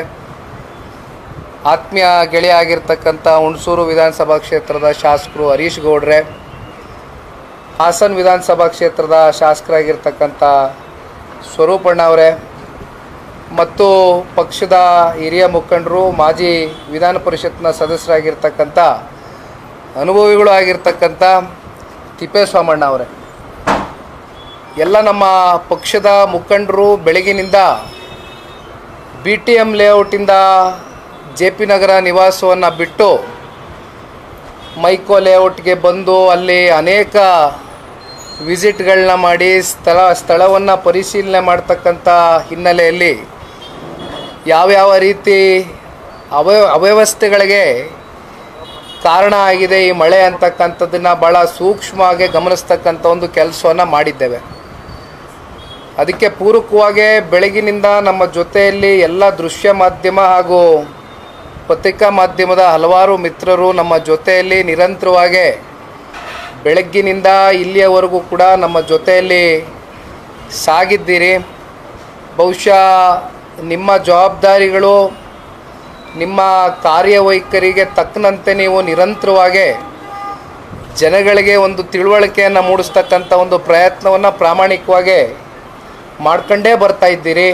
ಆತ್ಮೀಯ ಗೆಳೆಯ ಆಗಿರ್ತಕ್ಕಂಥ ಹುಣಸೂರು ವಿಧಾನಸಭಾ ಕ್ಷೇತ್ರದ ಶಾಸಕರು ಹರೀಶ್ ಗೌಡ್ರೆ, ಹಾಸನ ವಿಧಾನಸಭಾ ಕ್ಷೇತ್ರದ ಶಾಸಕರಾಗಿರ್ತಕ್ಕಂಥ ಸ್ವರೂಪಣ್ಣ ಅವರೇ, ಮತ್ತು ಪಕ್ಷದ ಹಿರಿಯ ಮುಖಂಡರು, ಮಾಜಿ ವಿಧಾನ ಪರಿಷತ್ನ ಸದಸ್ಯರಾಗಿರ್ತಕ್ಕಂಥ ಅನುಭವಿಗಳು ಆಗಿರ್ತಕ್ಕಂಥ ತಿಪ್ಪೇಸ್ವಾಮಣ್ಣ ಅವರೇ, ಎಲ್ಲ ನಮ್ಮ ಪಕ್ಷದ ಮುಖಂಡರು ಬೆಳಗಿನಿಂದ BTM ಲೇಔಟಿಂದ JP ನಗರ ನಿವಾಸವನ್ನು ಬಿಟ್ಟು ಮೈಕೋ ಲೇಔಟ್ಗೆ ಬಂದು ಅಲ್ಲಿ ಅನೇಕ ವಿಸಿಟ್ಗಳನ್ನ ಮಾಡಿ ಸ್ಥಳವನ್ನು ಪರಿಶೀಲನೆ ಮಾಡ್ತಕ್ಕಂಥ ಹಿನ್ನೆಲೆಯಲ್ಲಿ ಯಾವ್ಯಾವ ರೀತಿ ಅವ್ಯವಸ್ಥೆಗಳಿಗೆ ಕಾರಣ ಆಗಿದೆ ಈ ಮಳೆ ಅಂತಕ್ಕಂಥದ್ದನ್ನು ಭಾಳ ಸೂಕ್ಷ್ಮವಾಗಿ ಗಮನಿಸ್ತಕ್ಕಂಥ ಒಂದು ಕೆಲಸವನ್ನು ಮಾಡಿದ್ದೇವೆ. ಅದಕ್ಕೆ ಪೂರಕವಾಗಿ ಬೆಳಗಿನಿಂದ ನಮ್ಮ ಜೊತೆಯಲ್ಲಿ ಎಲ್ಲ ದೃಶ್ಯ ಮಾಧ್ಯಮ ಹಾಗೂ ಪತ್ರಿಕಾ ಮಾಧ್ಯಮದ ಹಲವಾರು ಮಿತ್ರರು ನಮ್ಮ ಜೊತೆಯಲ್ಲಿ ನಿರಂತರವಾಗಿ ಬೆಳಗ್ಗಿನಿಂದ ಇಲ್ಲಿಯವರೆಗೂ ಕೂಡ ನಮ್ಮ ಜೊತೆಯಲ್ಲಿ ಸಾಗಿದ್ದೀರಿ. ಬಹುಶಃ ನಿಮ್ಮ ಜವಾಬ್ದಾರಿಗಳು, ನಿಮ್ಮ ಕಾರ್ಯವೈಖರಿಗೆ ತಕ್ಕಂತೆ ನೀವು ನಿರಂತರವಾಗಿ ಜನಗಳಿಗೆ ಒಂದು ತಿಳುವಳಿಕೆಯನ್ನು ಮೂಡಿಸ್ತಕ್ಕಂಥ ಒಂದು ಪ್ರಯತ್ನವನ್ನು ಪ್ರಾಮಾಣಿಕವಾಗಿ ಮಾಡ್ಕೊಂಡೇ ಬರ್ತಾ ಇದ್ದೀರಿ.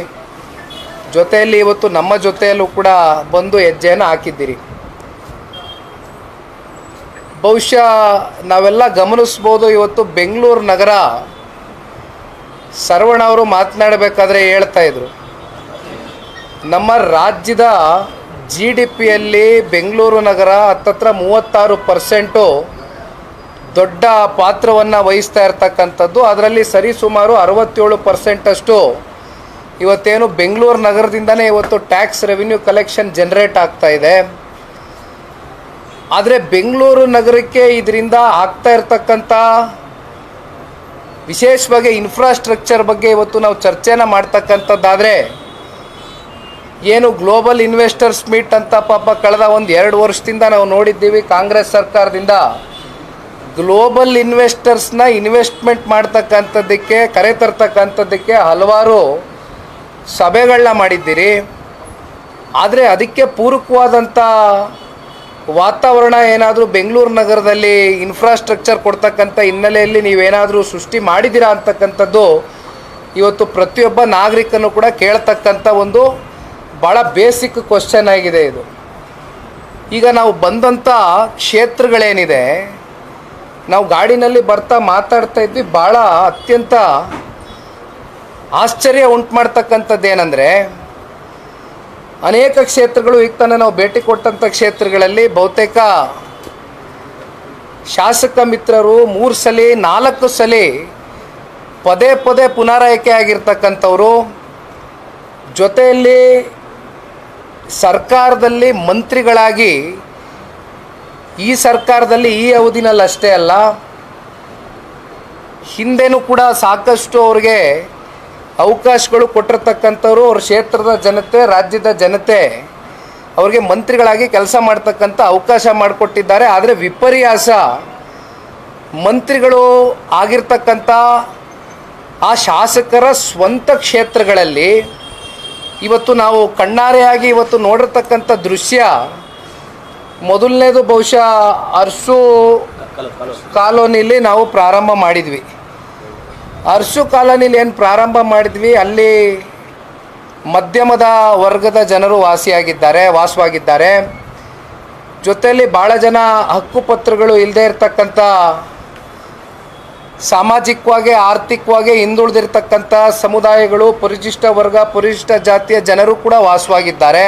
ಜೊತೆಯಲ್ಲಿ ಇವತ್ತು ನಮ್ಮ ಜೊತೆಯಲ್ಲೂ ಕೂಡ ಬಂದು ಹೆಜ್ಜೆಯನ್ನು ಹಾಕಿದ್ದೀರಿ. ಬಹುಶಃ ನಾವೆಲ್ಲ ಗಮನಿಸ್ಬೋದು, ಇವತ್ತು ಬೆಂಗಳೂರು ನಗರ ಸರ್ವಣ್ಣ ಅವರು ಮಾತನಾಡಬೇಕಾದ್ರೆ ಹೇಳ್ತಾಯಿದ್ರು, ನಮ್ಮ ರಾಜ್ಯದ GDPಯಲ್ಲಿ ಬೆಂಗಳೂರು ನಗರ ಹತ್ತತ್ರ 36% ದೊಡ್ಡ ಪಾತ್ರವನ್ನು ವಹಿಸ್ತಾ ಇರ್ತಕ್ಕಂಥದ್ದು. ಅದರಲ್ಲಿ ಸರಿಸುಮಾರು 67% ಅಷ್ಟು ಇವತ್ತೇನು ಬೆಂಗಳೂರು ನಗರದಿಂದನೇ ಇವತ್ತು ಟ್ಯಾಕ್ಸ್ ರೆವಿನ್ಯೂ ಕಲೆಕ್ಷನ್ ಜನರೇಟ್ ಆಗ್ತಾ ಇದೆ. ಆದರೆ ಬೆಂಗಳೂರು ನಗರಕ್ಕೆ ಇದರಿಂದ ಆಗ್ತಾ ಇರ್ತಕ್ಕಂಥ ವಿಶೇಷವಾಗಿ ಇನ್ಫ್ರಾಸ್ಟ್ರಕ್ಚರ್ ಬಗ್ಗೆ ಇವತ್ತು ನಾವು ಚರ್ಚೆನ ಮಾಡ್ತಕ್ಕಂಥದ್ದಾದರೆ, ಏನು ಗ್ಲೋಬಲ್ ಇನ್ವೆಸ್ಟರ್ಸ್ ಮೀಟ್ ಅಂತ ಪಾಪ ಕಳೆದ 1-2 ವರ್ಷದಿಂದ ನಾವು ನೋಡಿದ್ದೀವಿ. ಕಾಂಗ್ರೆಸ್ ಸರ್ಕಾರದಿಂದ ಗ್ಲೋಬಲ್ ಇನ್ವೆಸ್ಟರ್ಸ್ನ ಇನ್ವೆಸ್ಟ್ಮೆಂಟ್ ಮಾಡ್ತಕ್ಕಂಥದ್ದಕ್ಕೆ ಕರೆತರ್ತಕ್ಕಂಥದ್ದಕ್ಕೆ ಹಲವಾರು ಸಭೆಗಳನ್ನ ಮಾಡಿದ್ದೀರಿ. ಆದರೆ ಅದಕ್ಕೆ ಪೂರಕವಾದಂಥ ವಾತಾವರಣ ಏನಾದರೂ ಬೆಂಗಳೂರು ನಗರದಲ್ಲಿ ಇನ್ಫ್ರಾಸ್ಟ್ರಕ್ಚರ್ ಕೊಡ್ತಕ್ಕಂಥ ಹಿನ್ನೆಲೆಯಲ್ಲಿ ನೀವೇನಾದರೂ ಸೃಷ್ಟಿ ಮಾಡಿದ್ದೀರಾ ಅಂತಕ್ಕಂಥದ್ದು ಇವತ್ತು ಪ್ರತಿಯೊಬ್ಬ ನಾಗರಿಕನು ಕೂಡ ಕೇಳ್ತಕ್ಕಂಥ ಒಂದು ಭಾಳ ಬೇಸಿಕ್ ಕ್ವಶನ್ ಆಗಿದೆ ಇದು. ಈಗ ನಾವು ಬಂದಂಥ ಕ್ಷೇತ್ರಗಳೇನಿದೆ, ನಾವು ಗಾಡಿನಲ್ಲಿ ಬರ್ತಾ ಮಾತಾಡ್ತಾ ಇದ್ವಿ, ಭಾಳ ಅತ್ಯಂತ ಆಶ್ಚರ್ಯ ಉಂಟು ಮಾಡ್ತಕ್ಕಂಥದ್ದು ಏನಂದರೆ, ಅನೇಕ ಕ್ಷೇತ್ರಗಳು ಈಗ ತಾನೇ ನಾವು ಭೇಟಿ ಕೊಟ್ಟಂಥ ಕ್ಷೇತ್ರಗಳಲ್ಲಿ ಬಹುತೇಕ ಶಾಸಕ ಮಿತ್ರರು 3 ಸಲ 4 ಸಲ ಪದೇ ಪದೇ ಪುನರಾಯ್ಕೆ ಆಗಿರ್ತಕ್ಕಂಥವ್ರು, ಜೊತೆಯಲ್ಲಿ ಸರ್ಕಾರದಲ್ಲಿ ಮಂತ್ರಿಗಳಾಗಿ ಈ ಸರ್ಕಾರದಲ್ಲಿ ಈ ಅವಧಿನಲ್ಲಿ ಅಷ್ಟೇ ಅಲ್ಲ, ಹಿಂದೆನೂ ಕೂಡ ಸಾಕಷ್ಟು ಅವ್ರಿಗೆ ಅವಕಾಶಗಳು ಕೊಟ್ಟಿರ್ತಕ್ಕಂಥವ್ರು. ಅವ್ರ ಕ್ಷೇತ್ರದ ಜನತೆ, ರಾಜ್ಯದ ಜನತೆ ಅವ್ರಿಗೆ ಮಂತ್ರಿಗಳಾಗಿ ಕೆಲಸ ಮಾಡ್ತಕ್ಕಂಥ ಅವಕಾಶ ಮಾಡಿಕೊಟ್ಟಿದ್ದಾರೆ. ಆದರೆ ವಿಪರ್ಯಾಸ, ಮಂತ್ರಿಗಳು ಆಗಿರ್ತಕ್ಕಂಥ ಆ ಶಾಸಕರ ಸ್ವಂತ ಕ್ಷೇತ್ರಗಳಲ್ಲಿ ಇವತ್ತು ನಾವು ಕಣ್ಣಾರೆಯಾಗಿ ಇವತ್ತು ನೋಡಿರ್ತಕ್ಕಂಥ ದೃಶ್ಯ, ಮೊದಲನೇದು ಬಹುಶಃ ಅರಸು ಕಾಲೋನಿಲಿ ನಾವು ಪ್ರಾರಂಭ ಮಾಡಿದ್ವಿ. ಅರಸು ಕಾಲೋನಿಲಿ ಏನು ಪ್ರಾರಂಭ ಮಾಡಿದ್ವಿ, ಅಲ್ಲಿ ಮಧ್ಯಮದ ವರ್ಗದ ಜನರು ವಾಸವಾಗಿದ್ದಾರೆ. ಜೊತೆಯಲ್ಲಿ ಭಾಳ ಜನ ಹಕ್ಕುಪತ್ರಗಳು ಇಲ್ಲದೆ ಇರತಕ್ಕಂಥ, ಸಾಮಾಜಿಕವಾಗಿ ಆರ್ಥಿಕವಾಗಿ ಹಿಂದುಳಿದಿರ್ತಕ್ಕಂಥ ಸಮುದಾಯಗಳು, ಪರಿಶಿಷ್ಟ ವರ್ಗ, ಪರಿಶಿಷ್ಟ ಜಾತಿಯ ಜನರು ಕೂಡ ವಾಸವಾಗಿದ್ದಾರೆ.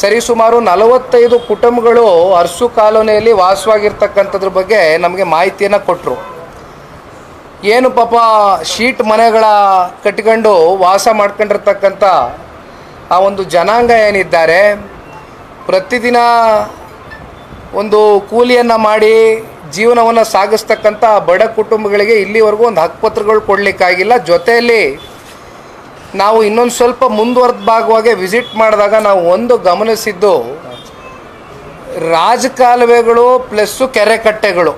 ಸರಿಸುಮಾರು 45 ಕುಟುಂಬಗಳು ಅರಸು ಕಾಲೋನಿಯಲ್ಲಿ ವಾಸವಾಗಿರ್ತಕ್ಕಂಥದ್ರ ಬಗ್ಗೆ ನಮಗೆ ಮಾಹಿತಿಯನ್ನು ಕೊಟ್ಟರು. ಏನು ಪಾಪ ಶೀಟ್ ಮನೆಗಳ ಕಟ್ಕೊಂಡು ವಾಸ ಮಾಡ್ಕೊಂಡಿರ್ತಕ್ಕಂಥ ಆ ಒಂದು ಜನಾಂಗ ಏನಿದ್ದಾರೆ, ಪ್ರತಿದಿನ ಒಂದು ಕೂಲಿಯನ್ನು ಮಾಡಿ ಜೀವನವನ್ನು ಸಾಗಿಸ್ತಕ್ಕಂಥ ಬಡ ಕುಟುಂಬಗಳಿಗೆ ಇಲ್ಲಿವರೆಗೂ ಒಂದು ಹಕ್ಕುಪತ್ರಗಳು ಕೊಡಲಿಕ್ಕಾಗಿಲ್ಲ. ಜೊತೆಯಲ್ಲಿ ನಾವು ಇನ್ನೊಂದು ಸ್ವಲ್ಪ ಮುಂದುವರೆದ ಭಾಗವಾಗಿ ವಿಸಿಟ್ ಮಾಡಿದಾಗ ನಾವು ಒಂದು ಗಮನಿಸಿದ್ದು, ರಾಜಕಾಲುವೆಗಳು ಪ್ಲಸ್ಸು ಕೆರೆ ಕಟ್ಟೆಗಳು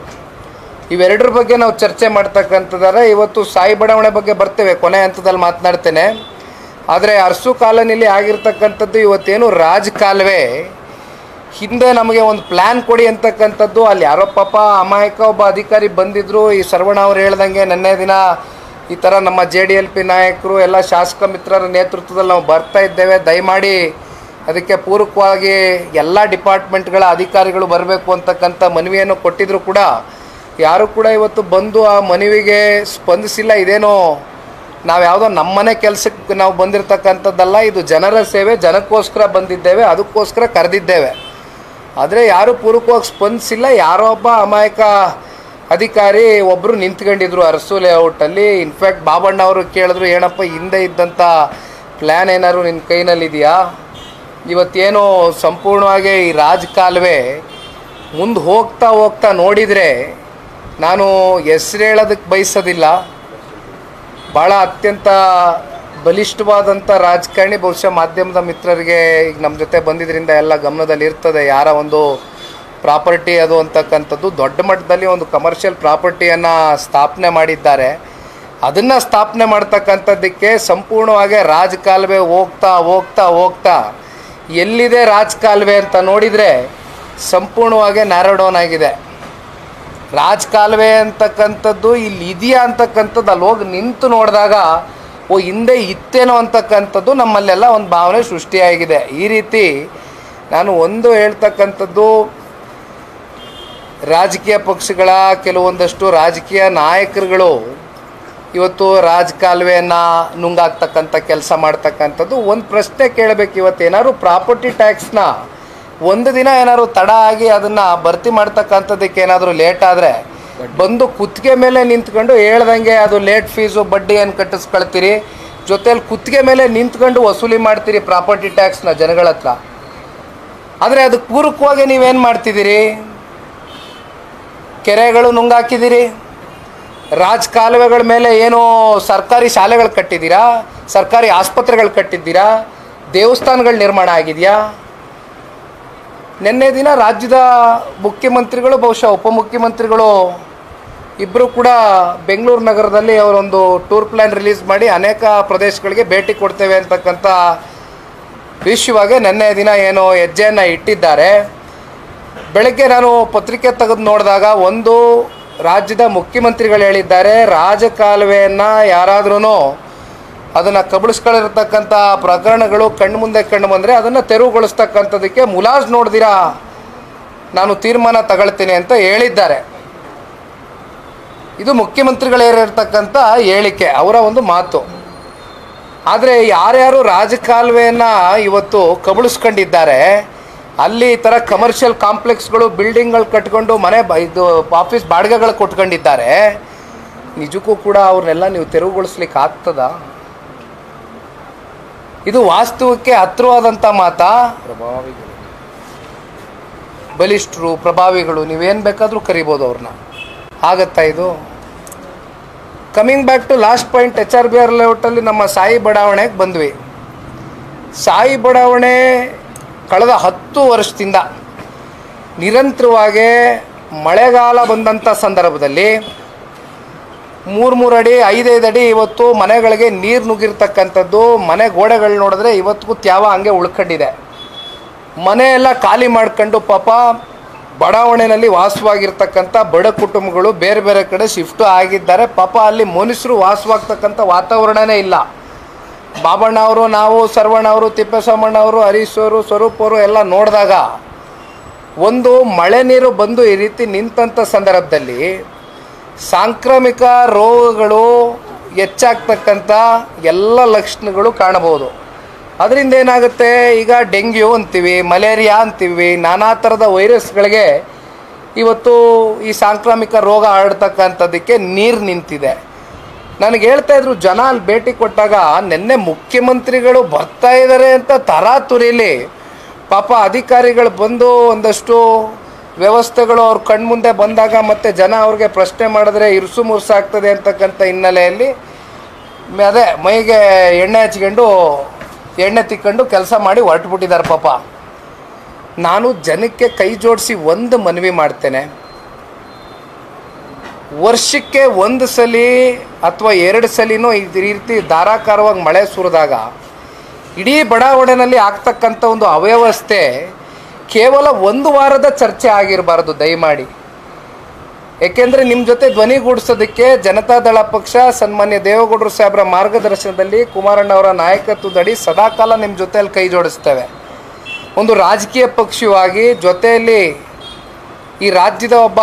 ಇವೆರಡರ ಬಗ್ಗೆ ನಾವು ಚರ್ಚೆ ಮಾಡ್ತಕ್ಕಂಥದ್ದಾರೆ. ಇವತ್ತು ಸಾಯಿ ಬಡಾವಣೆ ಬಗ್ಗೆ ಬರ್ತೇವೆ, ಕೊನೆ ಹಂತದಲ್ಲಿ ಮಾತನಾಡ್ತೇನೆ. ಆದರೆ ಅರಸು ಕಾಲೋನಿಯಲ್ಲಿ ಆಗಿರ್ತಕ್ಕಂಥದ್ದು ಇವತ್ತೇನು ರಾಜಕಾಲುವೆ, ಹಿಂದೆ ನಮಗೆ ಒಂದು ಪ್ಲ್ಯಾನ್ ಕೊಡಿ ಅಂತಕ್ಕಂಥದ್ದು, ಅಲ್ಲಿ ಯಾರೋ ಪಾಪ ಅಮಾಯಕ ಒಬ್ಬ ಅಧಿಕಾರಿ ಬಂದಿದ್ದರು. ಈ ಸರ್ವಣ ಅವ್ರು ಹೇಳ್ದಂಗೆ ನೆನ್ನೆ ದಿನ ಈ ಥರ ನಮ್ಮ JDLP ನಾಯಕರು ಎಲ್ಲ ಶಾಸಕ ಮಿತ್ರರ ನೇತೃತ್ವದಲ್ಲಿ ನಾವು ಬರ್ತಾ ಇದ್ದೇವೆ, ದಯಮಾಡಿ ಅದಕ್ಕೆ ಪೂರಕವಾಗಿ ಎಲ್ಲ ಡಿಪಾರ್ಟ್ಮೆಂಟ್ಗಳ ಅಧಿಕಾರಿಗಳು ಬರಬೇಕು ಅಂತಕ್ಕಂಥ ಮನವಿಯನ್ನು ಕೊಟ್ಟಿದ್ರು ಕೂಡ ಯಾರು ಕೂಡ ಇವತ್ತು ಬಂದು ಆ ಮನವಿಗೆ ಸ್ಪಂದಿಸಿಲ್ಲ. ಇದೇನೋ ನಾವು ಯಾವುದೋ ನಮ್ಮನೆ ಕೆಲಸಕ್ಕೆ ನಾವು ಬಂದಿರತಕ್ಕಂಥದ್ದಲ್ಲ, ಇದು ಜನರ ಸೇವೆ, ಜನಕ್ಕೋಸ್ಕರ ಬಂದಿದ್ದೇವೆ, ಅದಕ್ಕೋಸ್ಕರ ಕರೆದಿದ್ದೇವೆ. ಆದರೆ ಯಾರೂ ಪೂರಕವಾಗಿ ಸ್ಪಂದಿಸಿಲ್ಲ. ಯಾರೋ ಒಬ್ಬ ಅಮಾಯಕ ಅಧಿಕಾರಿ ಒಬ್ಬರು ನಿಂತ್ಕೊಂಡಿದ್ರು ಅರಸು ಲೇಔಟಲ್ಲಿ. ಇನ್ಫ್ಯಾಕ್ಟ್ ಬಾಬಣ್ಣ ಅವರು ಕೇಳಿದ್ರು, ಏನಪ್ಪ ಹಿಂದೆ ಇದ್ದಂಥ ಪ್ಲ್ಯಾನ್ ಏನಾದ್ರು ನಿನ್ನ ಕೈನಲ್ಲಿದೆಯಾ? ಇವತ್ತೇನು ಸಂಪೂರ್ಣವಾಗಿ ಈ ರಾಜಕಾಲುವೆ ಮುಂದೆ ಹೋಗ್ತಾ ನೋಡಿದರೆ, ನಾನು ಹೆಸ್ರು ಹೇಳೋದಕ್ಕೆ ಬಯಸೋದಿಲ್ಲ, ಭಾಳ ಅತ್ಯಂತ ಬಲಿಷ್ಠವಾದಂಥ ರಾಜಕಾರಣಿ. ಬಹುಶಃ ಮಾಧ್ಯಮದ ಮಿತ್ರರಿಗೆ ಈಗ ನಮ್ಮ ಜೊತೆ ಬಂದಿದ್ದರಿಂದ ಎಲ್ಲ ಗಮನದಲ್ಲಿ ಇರ್ತದೆ, ಯಾರ ಒಂದು ಪ್ರಾಪರ್ಟಿ ಅದು ಅಂತಕ್ಕಂಥದ್ದು. ದೊಡ್ಡ ಮಟ್ಟದಲ್ಲಿ ಒಂದು ಕಮರ್ಷಿಯಲ್ ಪ್ರಾಪರ್ಟಿಯನ್ನು ಸ್ಥಾಪನೆ ಮಾಡಿದ್ದಾರೆ. ಅದನ್ನು ಸ್ಥಾಪನೆ ಮಾಡ್ತಕ್ಕಂಥದ್ದಕ್ಕೆ ಸಂಪೂರ್ಣವಾಗಿ ರಾಜಕಾಲುವೆ ಹೋಗ್ತಾ ಎಲ್ಲಿದೆ ರಾಜಕಾಲುವೆ ಅಂತ ನೋಡಿದರೆ ಸಂಪೂರ್ಣವಾಗಿ ನ್ಯಾರೋ ಡೌನ್ ಆಗಿದೆ. ರಾಜಕಾಲುವೆ ಅಂತಕ್ಕಂಥದ್ದು ಇಲ್ಲಿ ಇದೆಯಾ ಅಂತಕ್ಕಂಥದ್ದು ಅಲ್ಲಿ ಹೋಗಿ ನಿಂತು ನೋಡಿದಾಗ ಹಿಂದೆ ಇತ್ತೇನೋ ಅಂತಕ್ಕಂಥದ್ದು ನಮ್ಮಲ್ಲೆಲ್ಲ ಒಂದು ಭಾವನೆ ಸೃಷ್ಟಿಯಾಗಿದೆ. ಈ ರೀತಿ ನಾನು ಒಂದು ಹೇಳ್ತಕ್ಕಂಥದ್ದು, ರಾಜಕೀಯ ಪಕ್ಷಗಳ ಕೆಲವೊಂದಷ್ಟು ರಾಜಕೀಯ ನಾಯಕರುಗಳು ಇವತ್ತು ರಾಜಕಾಲುವೆಯನ್ನು ನುಂಗಾಕ್ತಕ್ಕಂಥ ಕೆಲಸ ಮಾಡ್ತಕ್ಕಂಥದ್ದು. ಒಂದು ಪ್ರಶ್ನೆ ಕೇಳಬೇಕು, ಇವತ್ತೇನಾದ್ರು ಪ್ರಾಪರ್ಟಿ ಟ್ಯಾಕ್ಸ್ನ ಒಂದು ದಿನ ಏನಾದ್ರು ತಡ ಆಗಿ ಅದನ್ನು ಭರ್ತಿ ಮಾಡ್ತಕ್ಕಂಥದ್ದಕ್ಕೆ ಏನಾದರೂ ಲೇಟ್ ಆದರೆ ಬಂದು ಕುತ್ತಿಗೆ ಮೇಲೆ ನಿಂತ್ಕೊಂಡು ಹೇಳ್ದಂಗೆ ಅದು ಲೇಟ್ ಫೀಸು ಬಡ್ಡಿಯನ್ನು ಕಟ್ಟಿಸ್ಕೊಳ್ತೀರಿ, ಜೊತೆಯಲ್ಲಿ ಕುತ್ತಿಗೆ ಮೇಲೆ ನಿಂತ್ಕೊಂಡು ವಸೂಲಿ ಮಾಡ್ತೀರಿ ಪ್ರಾಪರ್ಟಿ ಟ್ಯಾಕ್ಸ್ನ ಜನಗಳ ಹತ್ರ. ಆದರೆ ಅದಕ್ಕೆ ಪೂರಕವಾಗಿ ನೀವೇನು ಮಾಡ್ತಿದ್ದೀರಿ? ಕೆರೆಗಳು ನುಂಗಾಕಿದ್ದೀರಿ, ರಾಜಕಾಲುವೆಗಳ ಮೇಲೆ ಏನೋ ಸರ್ಕಾರಿ ಶಾಲೆಗಳು ಕಟ್ಟಿದ್ದೀರಾ, ಸರ್ಕಾರಿ ಆಸ್ಪತ್ರೆಗಳು ಕಟ್ಟಿದ್ದೀರಾ, ದೇವಸ್ಥಾನಗಳು ನಿರ್ಮಾಣ ಆಗಿದೆಯಾ? ನಿನ್ನೆ ದಿನ ರಾಜ್ಯದ ಮುಖ್ಯಮಂತ್ರಿಗಳು, ಬಹುಶಃ ಉಪಮುಖ್ಯಮಂತ್ರಿಗಳು ಇಬ್ಬರು ಕೂಡ ಬೆಂಗಳೂರು ನಗರದಲ್ಲಿ ಅವರೊಂದು ಟೂರ್ ಪ್ಲ್ಯಾನ್ ರಿಲೀಸ್ ಮಾಡಿ ಅನೇಕ ಪ್ರದೇಶಗಳಿಗೆ ಭೇಟಿ ಕೊಡ್ತೇವೆ ಅಂತಕ್ಕಂಥ ವಿಷಯವಾಗಿ ನಿನ್ನೆ ದಿನ ಏನೋ ಹೆಜ್ಜೆಯನ್ನು ಇಟ್ಟಿದ್ದಾರೆ. ಬೆಳಗ್ಗೆ ನಾನು ಪತ್ರಿಕೆ ತೆಗೆದು ನೋಡಿದಾಗ ಒಂದು ರಾಜ್ಯದ ಮುಖ್ಯಮಂತ್ರಿಗಳು ಹೇಳಿದ್ದಾರೆ, ರಾಜಕಾಲುವೆಯನ್ನು ಯಾರಾದ್ರೂ ಅದನ್ನು ಕಬಳಿಸ್ಕೊಂಡಿರ್ತಕ್ಕಂಥ ಪ್ರಕರಣಗಳು ಕಣ್ಣು ಮುಂದೆ ಬಂದರೆ ಅದನ್ನು ತೆರವುಗೊಳಿಸ್ತಕ್ಕಂಥದ್ದಕ್ಕೆ ಮುಲಾಜ್ ನೋಡ್ದಿರಾ ನಾನು ತೀರ್ಮಾನ ತಗೊಳ್ತೀನಿ ಅಂತ ಹೇಳಿದ್ದಾರೆ. ಇದು ಮುಖ್ಯಮಂತ್ರಿಗಳಿರ್ತಕ್ಕಂಥ ಹೇಳಿಕೆ, ಅವರ ಒಂದು ಮಾತು. ಆದರೆ ಯಾರ್ಯಾರು ರಾಜಕಾಲುವೆಯನ್ನು ಇವತ್ತು ಕಬಳಿಸ್ಕೊಂಡಿದ್ದಾರೆ, ಅಲ್ಲಿ ಈ ಥರ ಕಮರ್ಷಿಯಲ್ ಕಾಂಪ್ಲೆಕ್ಸ್ಗಳು ಬಿಲ್ಡಿಂಗ್ಗಳು ಕಟ್ಕೊಂಡು ಇದು ಆಫೀಸ್ ಬಾಡಿಗೆಗಳು ಕೊಟ್ಕೊಂಡಿದ್ದಾರೆ, ನಿಜಕ್ಕೂ ಕೂಡ ಅವ್ರನ್ನೆಲ್ಲ ನೀವು ತೆರವುಗೊಳಿಸ್ಲಿಕ್ಕೆ ಆಗ್ತದಾ? ಇದು ವಾಸ್ತವಕ್ಕೆ ಹತ್ತಿರವಾದಂಥ ಮಾತಾ? ಬಲಿಷ್ಠರು, ಪ್ರಭಾವಿಗಳು, ನೀವೇನು ಬೇಕಾದರೂ ಕರಿಬೋದು ಅವ್ರನ್ನ. ಆಗತ್ತಾ ಇದು? Coming back to last point, HRBR ಲೇಔಟಲ್ಲಿ ನಮ್ಮ ಸಾಯಿ ಬಡಾವಣೆಗೆ ಬಂದ್ವಿ. ಸಾಯಿ ಬಡಾವಣೆ ಕಳೆದ 10 ವರ್ಷದಿಂದ ನಿರಂತರವಾಗಿ ಮಳೆಗಾಲ ಬಂದಂಥ ಸಂದರ್ಭದಲ್ಲಿ 3 ಅಡಿ 5 ಅಡಿ ಇವತ್ತು ಮನೆಗಳಿಗೆ ನೀರು ನುಗ್ಗಿರ್ತಕ್ಕಂಥದ್ದು. ಮನೆ ಗೋಡೆಗಳು ನೋಡಿದ್ರೆ ಇವತ್ತಿಗೂ ತ್ಯಾವ ಹಂಗೆ ಉಳ್ಕೊಂಡಿದೆ. ಮನೆ ಎಲ್ಲ ಖಾಲಿ ಮಾಡ್ಕೊಂಡು ಪಾಪ ಬಡಾವಣೆಯಲ್ಲಿ ವಾಸವಾಗಿರ್ತಕ್ಕಂಥ ಬಡ ಕುಟುಂಬಗಳು ಬೇರೆ ಬೇರೆ ಕಡೆ ಶಿಫ್ಟು ಆಗಿದ್ದಾರೆ. ಪಾಪ ಅಲ್ಲಿ ಮನುಷ್ಯರು ವಾಸವಾಗ್ತಕ್ಕಂಥ ವಾತಾವರಣನೇ ಇಲ್ಲ. ಬಾಬಣ್ಣ ಅವರು, ನಾವು, ಸರ್ವಣ್ಣ ಅವರು, ತಿಪ್ಪೇಸ್ವಾಮಣ್ಣ ಅವರು, ಹರೀಶ್ ಅವರು, ಸ್ವರೂಪ್ ಅವರು ಎಲ್ಲ ನೋಡಿದಾಗ ಒಂದು ಮಳೆ ನೀರು ಬಂದು ಈ ರೀತಿ ನಿಂತಂಥ ಸಂದರ್ಭದಲ್ಲಿ ಸಾಂಕ್ರಾಮಿಕ ರೋಗಗಳು ಹೆಚ್ಚಾಗ್ತಕ್ಕಂಥ ಎಲ್ಲ ಲಕ್ಷಣಗಳು ಕಾಣಬಹುದು. ಅದರಿಂದ ಏನಾಗುತ್ತೆ, ಈಗ ಡೆಂಗ್ಯೂ ಅಂತೀವಿ, ಮಲೇರಿಯಾ ಅಂತೀವಿ, ನಾನಾ ಥರದ ವೈರಸ್ಗಳಿಗೆ ಇವತ್ತು ಈ ಸಾಂಕ್ರಾಮಿಕ ರೋಗ ಹರಡ್ತಕ್ಕಂಥದ್ದಕ್ಕೆ ನೀರು ನಿಂತಿದೆ. ನನಗೆ ಹೇಳ್ತಾಯಿದ್ರು ಜನ ಅಲ್ಲಿ ಭೇಟಿ ಕೊಟ್ಟಾಗ, ನಿನ್ನೆ ಮುಖ್ಯಮಂತ್ರಿಗಳು ಬರ್ತಾ ಇದ್ದಾರೆ ಅಂತ ತರಾತುರಿಲಿ ಪಾಪ ಅಧಿಕಾರಿಗಳು ಬಂದು ಒಂದಷ್ಟು ವ್ಯವಸ್ಥೆಗಳು ಅವ್ರ ಕಣ್ಮುಂದೆ ಬಂದಾಗ ಮತ್ತು ಜನ ಅವ್ರಿಗೆ ಪ್ರಶ್ನೆ ಮಾಡಿದ್ರೆ ಇರುಸು ಮುರುಸಾಗ್ತದೆ ಅಂತಕ್ಕಂಥ ಹಿನ್ನೆಲೆಯಲ್ಲಿ ಅದೇ ಮೈಗೆ ಎಣ್ಣೆ ಹಚ್ಕೊಂಡು ಎಣ್ಣೆ ತಿಕ್ಕೊಂಡು ಕೆಲಸ ಮಾಡಿ ಹೊರಟುಬಿಟ್ಟಿದ್ದಾರೆ ಪಾಪ. ನಾನು ಜನಕ್ಕೆ ಕೈ ಜೋಡಿಸಿ ಒಂದು ಮನವಿ ಮಾಡ್ತೇನೆ. ವರ್ಷಕ್ಕೆ 1 ಸಲ ಅಥವಾ 2 ಸಲಿನೂ ಈ ರೀತಿ ಧಾರಾಕಾರವಾಗಿ ಮಳೆ ಸುರಿದಾಗ ಇಡೀ ಬಡಾವಣೆಯಲ್ಲಿ ಆಗ್ತಕ್ಕಂಥ ಒಂದು ಅವ್ಯವಸ್ಥೆ ಕೇವಲ 1 ವಾರದ ಚರ್ಚೆ ಆಗಿರಬಾರ್ದು ದಯಮಾಡಿ. ಏಕೆಂದರೆ ನಿಮ್ಮ ಜೊತೆ ಧ್ವನಿಗೂಡಿಸೋದಕ್ಕೆ ಜನತಾದಳ ಪಕ್ಷ ಸನ್ಮಾನ್ಯ ದೇವೇಗೌಡರು ಸಾಹೇಬರ ಮಾರ್ಗದರ್ಶನದಲ್ಲಿ ಕುಮಾರಣ್ಣವರ ನಾಯಕತ್ವದಡಿ ಸದಾಕಾಲ ನಿಮ್ಮ ಜೊತೆಯಲ್ಲಿ ಕೈ ಜೋಡಿಸ್ತೇವೆ. ಒಂದು ರಾಜಕೀಯ ಪಕ್ಷವಾಗಿ ಜೊತೆಯಲ್ಲಿ ಈ ರಾಜ್ಯದ ಒಬ್ಬ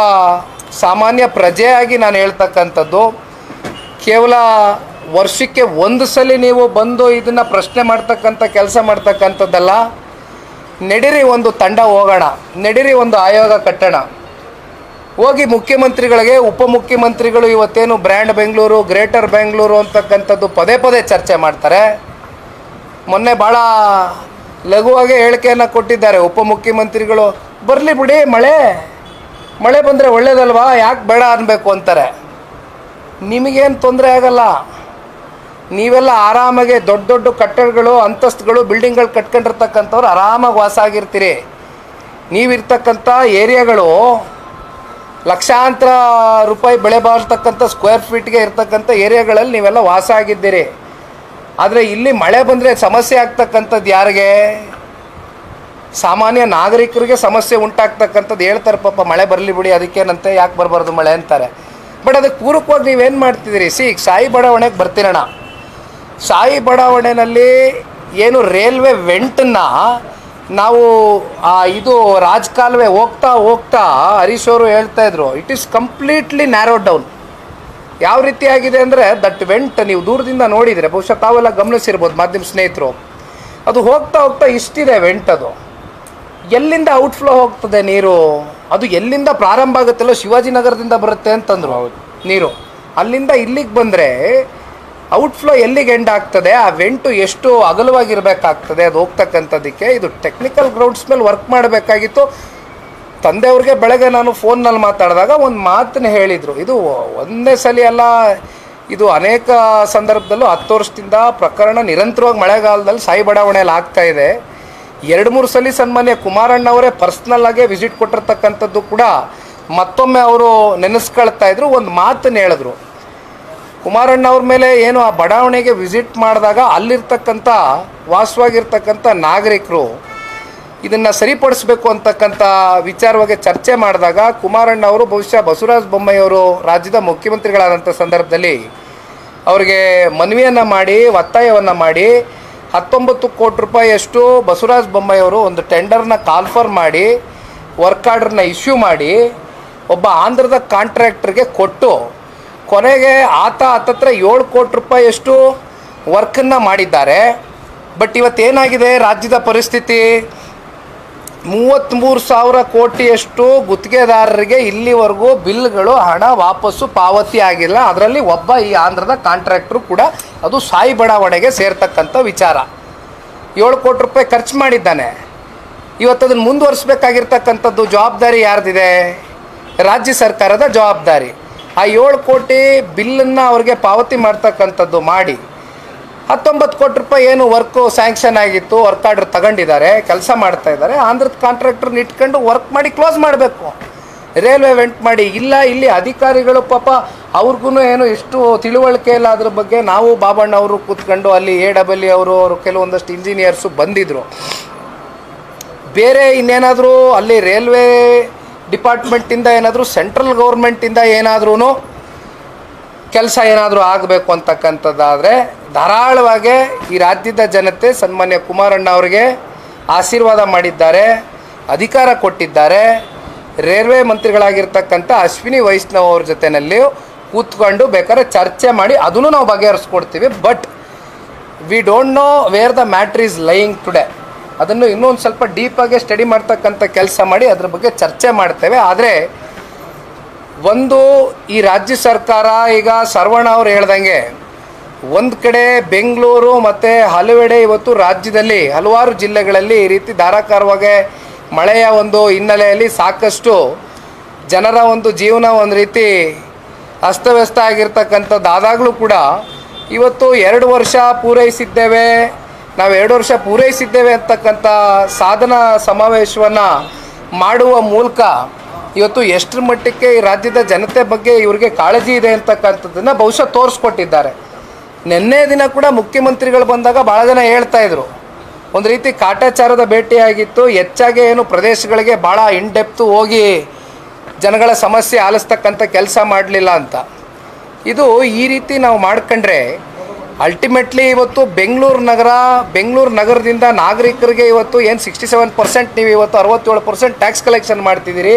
ಸಾಮಾನ್ಯ ಪ್ರಜೆಯಾಗಿ ನಾನು ಹೇಳ್ತಕ್ಕಂಥದ್ದು, ಕೇವಲ ವರ್ಷಕ್ಕೆ 1 ಸಲ ನೀವು ಬಂದು ಇದನ್ನು ಪ್ರಶ್ನೆ ಮಾಡ್ತಕ್ಕಂಥ ಕೆಲಸ ಮಾಡ್ತಕ್ಕಂಥದ್ದಲ್ಲ. ನಡೀರಿ ಒಂದು ತಂಡ ಹೋಗೋಣ, ನಡೀರಿ ಒಂದು ಆಯೋಗ ಕಟ್ಟೋಣ, ಹೋಗಿ ಮುಖ್ಯಮಂತ್ರಿಗಳಿಗೆ, ಉಪಮುಖ್ಯಮಂತ್ರಿಗಳು ಇವತ್ತೇನು ಬ್ರ್ಯಾಂಡ್ ಬೆಂಗಳೂರು, ಗ್ರೇಟರ್ ಬೆಂಗಳೂರು ಅಂತಕ್ಕಂಥದ್ದು ಪದೇ ಪದೇ ಚರ್ಚೆ ಮಾಡ್ತಾರೆ. ಮೊನ್ನೆ ಭಾಳ ಲಘುವಾಗೇ ಹೇಳಿಕೆಯನ್ನು ಕೊಟ್ಟಿದ್ದಾರೆ ಉಪಮುಖ್ಯಮಂತ್ರಿಗಳು. ಬರಲಿ ಬಿಡಿ, ಮಳೆ ಬಂದರೆ ಒಳ್ಳೇದಲ್ವಾ, ಯಾಕೆ ಬೇಡ ಅನ್ನಬೇಕು ಅಂತಾರೆ. ನಿಮಗೇನು ತೊಂದರೆ ಆಗಲ್ಲ, ನೀವೆಲ್ಲ ಆರಾಮಾಗೆ ದೊಡ್ಡ ದೊಡ್ಡ ಕಟ್ಟಡಗಳು, ಅಂತಸ್ತುಗಳು, ಬಿಲ್ಡಿಂಗ್ಗಳು ಕಟ್ಕೊಂಡಿರ್ತಕ್ಕಂಥವ್ರು ಆರಾಮಾಗಿ ವಾಸ ಆಗಿರ್ತೀರಿ. ನೀವಿರ್ತಕ್ಕಂಥ ಏರಿಯಾಗಳು ಲಕ್ಷಾಂತರ ರೂಪಾಯಿ ಬೆಳೆ ಬಾಳ್ತಕ್ಕಂಥ ಸ್ಕ್ವೇರ್ ಫೀಟ್ಗೆ ಇರ್ತಕ್ಕಂಥ ಏರಿಯಾಗಳಲ್ಲಿ ನೀವೆಲ್ಲ ವಾಸ ಆಗಿದ್ದೀರಿ. ಆದರೆ ಇಲ್ಲಿ ಮಳೆ ಬಂದರೆ ಸಮಸ್ಯೆ ಆಗ್ತಕ್ಕಂಥದ್ದು ಯಾರಿಗೆ? ಸಾಮಾನ್ಯ ನಾಗರಿಕರಿಗೆ ಸಮಸ್ಯೆ ಉಂಟಾಗ್ತಕ್ಕಂಥದ್ದು. ಹೇಳ್ತಾರೆ ಪಾಪ ಮಳೆ ಬರಲಿ ಬಿಡಿ, ಅದಕ್ಕೇನಂತೆ, ಯಾಕೆ ಬರಬಾರ್ದು ಮಳೆ ಅಂತಾರೆ. ಬಟ್ ಅದಕ್ಕೆ ಪೂರಕವಾಗಿ ನೀವೇನು ಮಾಡ್ತಿದ್ದೀರಿ? ಈಗ ಸಾಯಿ ಬಡಾವಣೆಗೆ ಬರ್ತೀರಣ. ಸಾಯಿ ಬಡಾವಣೆಯಲ್ಲಿ ಏನು ರೈಲ್ವೆ ವೆಂಟನ್ನು ನಾವು ಇದು ರಾಜಕಾಲುವೆ ಹೋಗ್ತಾ ಹರೀಶ್ ಅವರು ಹೇಳ್ತಾಯಿದ್ರು, it is completely narrow down. ಯಾವ ರೀತಿ ಆಗಿದೆ ಅಂದರೆ ದಟ್ ವೆಂಟ್ ನೀವು ದೂರದಿಂದ ನೋಡಿದರೆ, ಬಹುಶಃ ತಾವೆಲ್ಲ ಗಮನಿಸಿರ್ಬೋದು ಮಾಧ್ಯಮ ಸ್ನೇಹಿತರು, ಅದು ಹೋಗ್ತಾ ಇಷ್ಟಿದೆ ವೆಂಟ್. ಅದು ಎಲ್ಲಿಂದ ಔಟ್ಫ್ಲೋ ಹೋಗ್ತದೆ ನೀರು? ಅದು ಎಲ್ಲಿಂದ ಪ್ರಾರಂಭ ಆಗುತ್ತಲ್ಲ, ಶಿವಾಜಿನಗರದಿಂದ ಬರುತ್ತೆ ಅಂತಂದರು ನೀರು. ಅಲ್ಲಿಂದ ಇಲ್ಲಿಗೆ ಬಂದರೆ ಔಟ್ಫ್ಲೋ ಎಲ್ಲಿಗೆ ಎಂಡ್ ಆಗ್ತದೆ? ಆ ವೆಂಟು ಎಷ್ಟು ಅಗಲವಾಗಿರಬೇಕಾಗ್ತದೆ ಅದು ಹೋಗ್ತಕ್ಕಂಥದ್ದಕ್ಕೆ. ಇದು ಟೆಕ್ನಿಕಲ್ ಗ್ರೌಂಡ್ಸ್ ಮೇಲೆ ವರ್ಕ್ ಮಾಡಬೇಕಾಗಿತ್ತು. ತಂದೆಯವ್ರಿಗೆ ಬೆಳಗ್ಗೆ ನಾನು ಫೋನ್ನಲ್ಲಿ ಮಾತಾಡಿದಾಗ ಒಂದು ಮಾತನ್ನ ಹೇಳಿದರು. ಇದು ಒಂದೇ ಸಲ ಅಲ್ಲ, ಇದು ಅನೇಕ ಸಂದರ್ಭದಲ್ಲೂ 10 ವರ್ಷದಿಂದ ಪ್ರಕರಣ ನಿರಂತರವಾಗಿ ಮಳೆಗಾಲದಲ್ಲಿ ಸಾಯಿ ಬಡಾವಣೆಯಲ್ಲಿ ಆಗ್ತಾಯಿದೆ. 2-3 ಸಲ ಸನ್ಮಾನ್ಯ ಕುಮಾರಣ್ಣವರೇ ಪರ್ಸ್ನಲ್ಲಾಗೆ ವಿಸಿಟ್ ಕೊಟ್ಟಿರ್ತಕ್ಕಂಥದ್ದು ಕೂಡ ಮತ್ತೊಮ್ಮೆ ಅವರು ನೆನೆಸ್ಕೊಳ್ತಾ ಇದ್ರು. ಒಂದು ಮಾತನ್ನು ಹೇಳಿದ್ರು, ಕುಮಾರಣ್ಣವ್ರ ಮೇಲೆ ಏನು ಆ ಬಡಾವಣೆಗೆ ವಿಸಿಟ್ ಮಾಡಿದಾಗ ಅಲ್ಲಿರ್ತಕ್ಕಂಥ ವಾಸವಾಗಿರ್ತಕ್ಕಂಥ ನಾಗರಿಕರು ಇದನ್ನು ಸರಿಪಡಿಸ್ಬೇಕು ಅಂತಕ್ಕಂಥ ವಿಚಾರವಾಗಿ ಚರ್ಚೆ ಮಾಡಿದಾಗ ಕುಮಾರಣ್ಣವರು ಬಹುಶಃ ಬಸವರಾಜ ಬೊಮ್ಮಾಯಿಯವರು ರಾಜ್ಯದ ಮುಖ್ಯಮಂತ್ರಿಗಳಾದಂಥ ಸಂದರ್ಭದಲ್ಲಿ ಅವರಿಗೆ ಮನವಿಯನ್ನು ಮಾಡಿ, ಒತ್ತಾಯವನ್ನು ಮಾಡಿ 19 ಕೋಟಿ ರೂಪಾಯಿಯಷ್ಟು ಬಸವರಾಜ ಬೊಮ್ಮಾಯಿಯವರು ಒಂದು ಟೆಂಡರ್ನ ಕಾಲ್ಫರ್ ಮಾಡಿ ವರ್ಕ್ ಆರ್ಡ್ರನ್ನ ಇಶ್ಯೂ ಮಾಡಿ ಒಬ್ಬ ಆಂಧ್ರದ ಕಾಂಟ್ರಾಕ್ಟರ್ಗೆ ಕೊಟ್ಟು ಕೊನೆಗೆ ಹತ್ತತ್ರ 7 ಕೋಟಿ ರೂಪಾಯಿಯಷ್ಟು ವರ್ಕನ್ನು ಮಾಡಿದ್ದಾರೆ. ಬಟ್ ಇವತ್ತೇನಾಗಿದೆ ರಾಜ್ಯದ ಪರಿಸ್ಥಿತಿ? 33,000 ಕೋಟಿಯಷ್ಟು ಗುತ್ತಿಗೆದಾರರಿಗೆ ಇಲ್ಲಿವರೆಗೂ ಬಿಲ್ಗಳು ಹಣ ವಾಪಸ್ಸು ಪಾವತಿ ಆಗಿಲ್ಲ. ಅದರಲ್ಲಿ ಒಬ್ಬ ಈ ಆಂಧ್ರದ ಕಾಂಟ್ರಾಕ್ಟ್ರು ಕೂಡ, ಅದು ಸಾಯಿ ಬಡಾವಣೆಗೆ ಸೇರ್ತಕ್ಕಂಥ ವಿಚಾರ. 7 ಕೋಟಿ ರೂಪಾಯಿ ಖರ್ಚು ಮಾಡಿದ್ದಾನೆ. ಇವತ್ತು ಅದನ್ನು ಮುಂದುವರಿಸಬೇಕಾಗಿರ್ತಕ್ಕಂಥದ್ದು ಜವಾಬ್ದಾರಿ ಯಾರ್ದಿದೆ? ರಾಜ್ಯ ಸರ್ಕಾರದ ಜವಾಬ್ದಾರಿ. ಆ 7 ಕೋಟಿ ಬಿಲ್ಲನ್ನು ಅವ್ರಿಗೆ ಪಾವತಿ ಮಾಡ್ತಕ್ಕಂಥದ್ದು ಮಾಡಿ 19 ಕೋಟಿ ರೂಪಾಯಿ ಏನು ವರ್ಕು ಸ್ಯಾಂಕ್ಷನ್ ಆಗಿತ್ತು, ವರ್ಕ್ ಆರ್ಡ್ರ್ ತಗೊಂಡಿದ್ದಾರೆ, ಕೆಲಸ ಮಾಡ್ತಾಯಿದ್ದಾರೆ. ಆಂಧ್ರದ ಕಾಂಟ್ರಾಕ್ಟ್ರನ್ನ ಇಟ್ಕೊಂಡು ವರ್ಕ್ ಮಾಡಿ ಕ್ಲೋಸ್ ಮಾಡಬೇಕು, ರೈಲ್ವೆ ವೆಂಟ್ ಮಾಡಿ. ಇಲ್ಲ, ಇಲ್ಲಿ ಅಧಿಕಾರಿಗಳು ಪಾಪ ಅವ್ರಿಗೂ ಏನು ಇಷ್ಟು ತಿಳುವಳಿಕೆ ಇಲ್ಲ ಅದ್ರ ಬಗ್ಗೆ. ನಾವು ಬಾಬಣ್ಣ ಅವರು ಕೂತ್ಕೊಂಡು ಅಲ್ಲಿ AEE ಅವರು ಕೆಲವೊಂದಷ್ಟು ಇಂಜಿನಿಯರ್ಸು ಬಂದಿದ್ದರು. ಬೇರೆ ಇನ್ನೇನಾದರೂ ಅಲ್ಲಿ ರೈಲ್ವೆ ಡಿಪಾರ್ಟ್ಮೆಂಟಿಂದ ಏನಾದರೂ ಸೆಂಟ್ರಲ್ ಗೌರ್ಮೆಂಟಿಂದ ಏನಾದ್ರೂ ಕೆಲಸ ಏನಾದರೂ ಆಗಬೇಕು ಅಂತಕ್ಕಂಥದ್ದಾದರೆ ಧಾರಾಳವಾಗಿ ಈ ರಾಜ್ಯದ ಜನತೆ ಸನ್ಮಾನ್ಯ ಕುಮಾರಣ್ಣ ಅವರಿಗೆ ಆಶೀರ್ವಾದ ಮಾಡಿದ್ದಾರೆ, ಅಧಿಕಾರ ಕೊಟ್ಟಿದ್ದಾರೆ. ರೈಲ್ವೆ ಮಂತ್ರಿಗಳಾಗಿರ್ತಕ್ಕಂಥ ಅಶ್ವಿನಿ ವೈಷ್ಣವ್ ಅವ್ರ ಜೊತೆಯಲ್ಲಿ ಕೂತ್ಕೊಂಡು ಬೇಕಾದ್ರೆ ಚರ್ಚೆ ಮಾಡಿ ಅದನ್ನು ನಾವು ಬಗೆಹರಿಸ್ಕೊಡ್ತೀವಿ. But we don't know where the matter is lying today. ಅದನ್ನು ಇನ್ನೊಂದು ಸ್ವಲ್ಪ ಡೀಪಾಗಿ ಸ್ಟಡಿ ಮಾಡ್ತಕ್ಕಂಥ ಕೆಲಸ ಮಾಡಿ ಅದ್ರ ಬಗ್ಗೆ ಚರ್ಚೆ ಮಾಡ್ತೇವೆ. ಆದರೆ ಒಂದು ಈ ರಾಜ್ಯ ಸರ್ಕಾರ ಈಗ ಸರ್ವಣ ಅವ್ರು ಹೇಳ್ದಂಗೆ ಒಂದು ಕಡೆ ಬೆಂಗಳೂರು ಮತ್ತು ಹಲವೆಡೆ ಇವತ್ತು ರಾಜ್ಯದಲ್ಲಿ ಹಲವಾರು ಜಿಲ್ಲೆಗಳಲ್ಲಿ ಈ ರೀತಿ ಧಾರಾಕಾರವಾಗಿ ಮಳೆಯ ಒಂದು ಹಿನ್ನೆಲೆಯಲ್ಲಿ ಸಾಕಷ್ಟು ಜನರ ಒಂದು ಜೀವನ ಒಂದು ರೀತಿ ಅಸ್ತವ್ಯಸ್ತ ಆಗಿರ್ತಕ್ಕಂಥದ್ದು ಆದಾಗಲೂ ಕೂಡ ಇವತ್ತು 2 ವರ್ಷ ಪೂರೈಸಿದ್ದೇವೆ, ನಾವು 2 ವರ್ಷ ಪೂರೈಸಿದ್ದೇವೆ ಅಂತಕ್ಕಂಥ ಸಾಧನಾ ಸಮಾವೇಶವನ್ನು ಮಾಡುವ ಮೂಲಕ ಇವತ್ತು ಎಷ್ಟರ ಮಟ್ಟಕ್ಕೆ ಈ ರಾಜ್ಯದ ಜನತೆ ಬಗ್ಗೆ ಇವರಿಗೆ ಕಾಳಜಿ ಇದೆ ಅಂತಕ್ಕಂಥದ್ದನ್ನು ಬಹುಶಃ ತೋರಿಸ್ಕೊಟ್ಟಿದ್ದಾರೆ. ನಿನ್ನೆ ದಿನ ಕೂಡ ಮುಖ್ಯಮಂತ್ರಿಗಳು ಬಂದಾಗ ಭಾಳ ಜನ ಹೇಳ್ತಾಯಿದ್ರು ಒಂದು ರೀತಿ ಕಾಟಾಚಾರದ ಭೇಟಿಯಾಗಿತ್ತು, ಹೆಚ್ಚಾಗಿ ಏನು ಪ್ರದೇಶಗಳಿಗೆ ಭಾಳ ಇನ್ಡೆಪ್ತು ಹೋಗಿ ಜನಗಳ ಸಮಸ್ಯೆ ಆಲಿಸ್ತಕ್ಕಂಥ ಕೆಲಸ ಮಾಡಲಿಲ್ಲ ಅಂತ. ಇದು ಈ ರೀತಿ ನಾವು ಮಾಡ್ಕೊಂಡ್ರೆ ಅಲ್ಟಿಮೇಟ್ಲಿ ಇವತ್ತು ಬೆಂಗಳೂರು ನಗರದಿಂದ ನಾಗರಿಕರಿಗೆ ಇವತ್ತು ಏನು 67% ನೀವು ಇವತ್ತು 67% ಟ್ಯಾಕ್ಸ್ ಕಲೆಕ್ಷನ್ ಮಾಡ್ತಿದ್ದೀರಿ,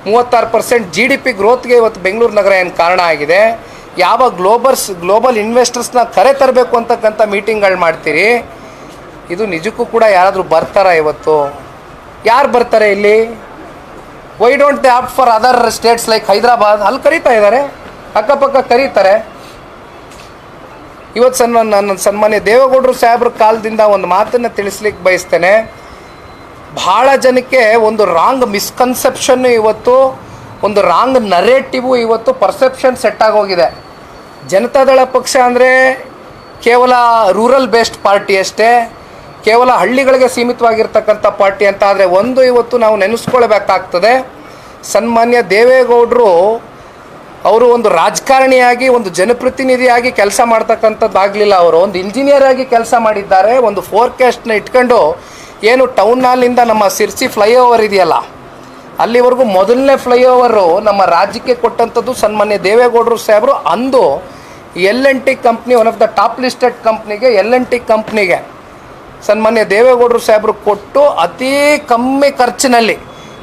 36% GDP ಗ್ರೋತ್ಗೆ ಇವತ್ತು ಬೆಂಗಳೂರು ನಗರ ಏನು ಕಾರಣ ಆಗಿದೆ. ಯಾವ ಗ್ಲೋಬಲ್ ಇನ್ವೆಸ್ಟರ್ಸ್ನ ಕರೆ ತರಬೇಕು ಅಂತಕ್ಕಂಥ ಮೀಟಿಂಗ್ಗಳು ಮಾಡ್ತೀರಿ. ಇದು ನಿಜಕ್ಕೂ ಕೂಡ ಯಾರಾದರೂ ಬರ್ತಾರಾ? ಇವತ್ತು ಯಾರು ಬರ್ತಾರೆ ಇಲ್ಲಿ? Why don't they opt for other States like Hyderabad? ಅಲ್ಲಿ ಕರೀತಾ ಇದ್ದಾರೆ, ಅಕ್ಕಪಕ್ಕ ಕರೀತಾರೆ. ಇವತ್ತು ನನ್ನ ಸನ್ಮಾನ್ಯ ದೇವೇಗೌಡರು ಸಾಹೇಬ್ರ ಕಾಲದಿಂದ ಒಂದು ಮಾತನ್ನು ತಿಳಿಸ್ಲಿಕ್ಕೆ ಬಯಸ್ತೇನೆ. ಭಾಳ ಜನಕ್ಕೆ ಒಂದು ರಾಂಗ್ ಮಿಸ್ಕನ್ಸೆಪ್ಷನ್ನು ಇವತ್ತು, ಒಂದು ರಾಂಗ್ ನರೇಟಿವು ಇವತ್ತು ಪರ್ಸೆಪ್ಷನ್ ಸೆಟ್ ಆಗೋಗಿದೆ. ಜನತಾದಳ ಪಕ್ಷ ಅಂದರೆ ಕೇವಲ ರೂರಲ್ ಬೇಸ್ಡ್ ಪಾರ್ಟಿ ಅಷ್ಟೇ, ಕೇವಲ ಹಳ್ಳಿಗಳಿಗೆ ಸೀಮಿತವಾಗಿರ್ತಕ್ಕಂಥ ಪಾರ್ಟಿ ಅಂತ. ಆದರೆ ಒಂದು ಇವತ್ತು ನಾವು ನೆನೆಸ್ಕೊಳ್ಬೇಕಾಗ್ತದೆ, ಸನ್ಮಾನ್ಯ ದೇವೇಗೌಡರು ಅವರು ಒಂದು ರಾಜಕಾರಣಿಯಾಗಿ ಒಂದು ಜನಪ್ರತಿನಿಧಿಯಾಗಿ ಕೆಲಸ ಮಾಡ್ತಕ್ಕಂಥದ್ದಾಗಲಿಲ್ಲ. ಅವರು ಒಂದು ಇಂಜಿನಿಯರ್ ಆಗಿ ಕೆಲಸ ಮಾಡಿದ್ದಾರೆ. ಒಂದು ಫೋರ್ಕಾಸ್ಟ್ನ ಇಟ್ಕೊಂಡು ಏನು ಟೌನ್ ಹಾಲಿಂದ ನಮ್ಮ ಸಿರ್ಸಿ ಫ್ಲೈಓವರ್ ಇದೆಯಲ್ಲ ಅಲ್ಲಿವರೆಗೂ ಮೊದಲನೇ ಫ್ಲೈಓವರು ನಮ್ಮ ರಾಜ್ಯಕ್ಕೆ ಕೊಟ್ಟಂಥದ್ದು ಸನ್ಮಾನ್ಯ ದೇವೇಗೌಡರು ಸಾಹೇಬರು. ಅಂದು L&T company, one of the top listed ಕಂಪ್ನಿಗೆ, L&T ಕಂಪ್ನಿಗೆ ಸನ್ಮಾನ್ಯ ದೇವೇಗೌಡರು ಸಾಹೇಬರು ಕೊಟ್ಟು ಅತಿ ಕಮ್ಮಿ ಖರ್ಚಿನಲ್ಲಿ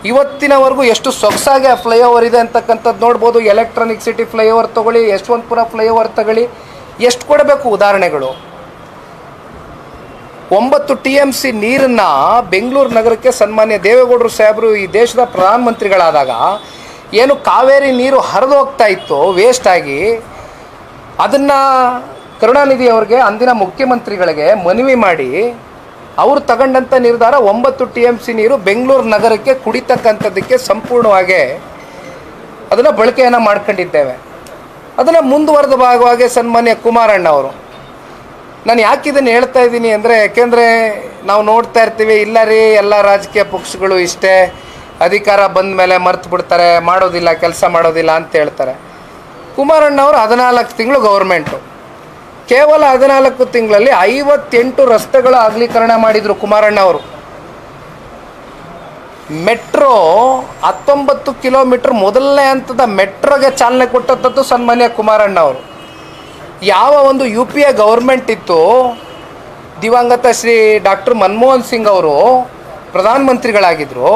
ಇವತ್ತಿನವರೆಗೂ ಎಷ್ಟು ಸೊಗಸಾಗಿ ಆ ಫ್ಲೈಓವರ್ ಇದೆ ಅಂತಕ್ಕಂಥದ್ದು ನೋಡ್ಬೋದು. ಎಲೆಕ್ಟ್ರಾನಿಕ್ ಸಿಟಿ ಫ್ಲೈಓವರ್ ತೊಗೊಳ್ಳಿ, ಯಶವಂತಪುರ ಫ್ಲೈಓವರ್ ತಗೊಳ್ಳಿ, ಎಷ್ಟು ಕೊಡಬೇಕು ಉದಾಹರಣೆಗಳು. 9 TMC ನೀರನ್ನು ಬೆಂಗಳೂರು ನಗರಕ್ಕೆ ಸನ್ಮಾನ್ಯ ದೇವೇಗೌಡರು ಸಾಹೇಬರು ಈ ದೇಶದ ಪ್ರಧಾನಮಂತ್ರಿಗಳಾದಾಗ ಏನು ಕಾವೇರಿ ನೀರು ಹರಿದು ಹೋಗ್ತಾ ಇತ್ತು ವೇಸ್ಟ್ ಆಗಿ, ಅದನ್ನು ಕರುಣಾನಿಧಿ ಅವ್ರಿಗೆ ಅಂದಿನ ಮುಖ್ಯಮಂತ್ರಿಗಳಿಗೆ ಮನವಿ ಮಾಡಿ ಅವರು ತಗೊಂಡಂಥ ನಿರ್ಧಾರ 9 TMC ನೀರು ಬೆಂಗಳೂರು ನಗರಕ್ಕೆ ಕುಡಿತಕ್ಕಂಥದ್ದಕ್ಕೆ ಸಂಪೂರ್ಣವಾಗಿ ಅದನ್ನು ಬಳಕೆಯನ್ನು ಮಾಡ್ಕೊಂಡಿದ್ದೇವೆ. ಅದನ್ನು ಮುಂದುವರೆದ ಭಾಗವಾಗಿ ಸನ್ಮಾನ್ಯ ಕುಮಾರಣ್ಣ ಅವರು, ನಾನು ಯಾಕೆ ಇದನ್ನು ಹೇಳ್ತಾ ಇದ್ದೀನಿ ಅಂದರೆ, ಯಾಕೆಂದರೆ ನಾವು ನೋಡ್ತಾ ಇರ್ತೀವಿ, ಇಲ್ಲ ರೀ ಎಲ್ಲ ರಾಜಕೀಯ ಪಕ್ಷಗಳು ಇಷ್ಟೇ, ಅಧಿಕಾರ ಬಂದ ಮೇಲೆ ಮರ್ತು ಬಿಡ್ತಾರೆ, ಮಾಡೋದಿಲ್ಲ, ಕೆಲಸ ಮಾಡೋದಿಲ್ಲ ಅಂತ ಹೇಳ್ತಾರೆ. ಕುಮಾರಣ್ಣ ಅವರು 14 ತಿಂಗಳು ಗೌರ್ಮೆಂಟು, ಕೇವಲ 14 ತಿಂಗಳಲ್ಲಿ 58 ರಸ್ತೆಗಳ ಅಗಲೀಕರಣ ಮಾಡಿದರು ಕುಮಾರಣ್ಣ ಅವರು. ಮೆಟ್ರೋ 19 ಕಿಲೋಮೀಟರ್ ಮೊದಲನೇ ಹಂತದ ಮೆಟ್ರೋಗೆ ಚಾಲನೆ ಕೊಟ್ಟಂಥದ್ದು ಸನ್ಮಾನ್ಯ ಕುಮಾರಣ್ಣ ಅವರು. ಯಾವ ಒಂದು UPA ಗೌರ್ಮೆಂಟ್ ಇತ್ತು, ದಿವಂಗತ ಶ್ರೀ ಡಾಕ್ಟರ್ ಮನಮೋಹನ್ ಸಿಂಗ್ ಅವರು ಪ್ರಧಾನಮಂತ್ರಿಗಳಾಗಿದ್ದರು,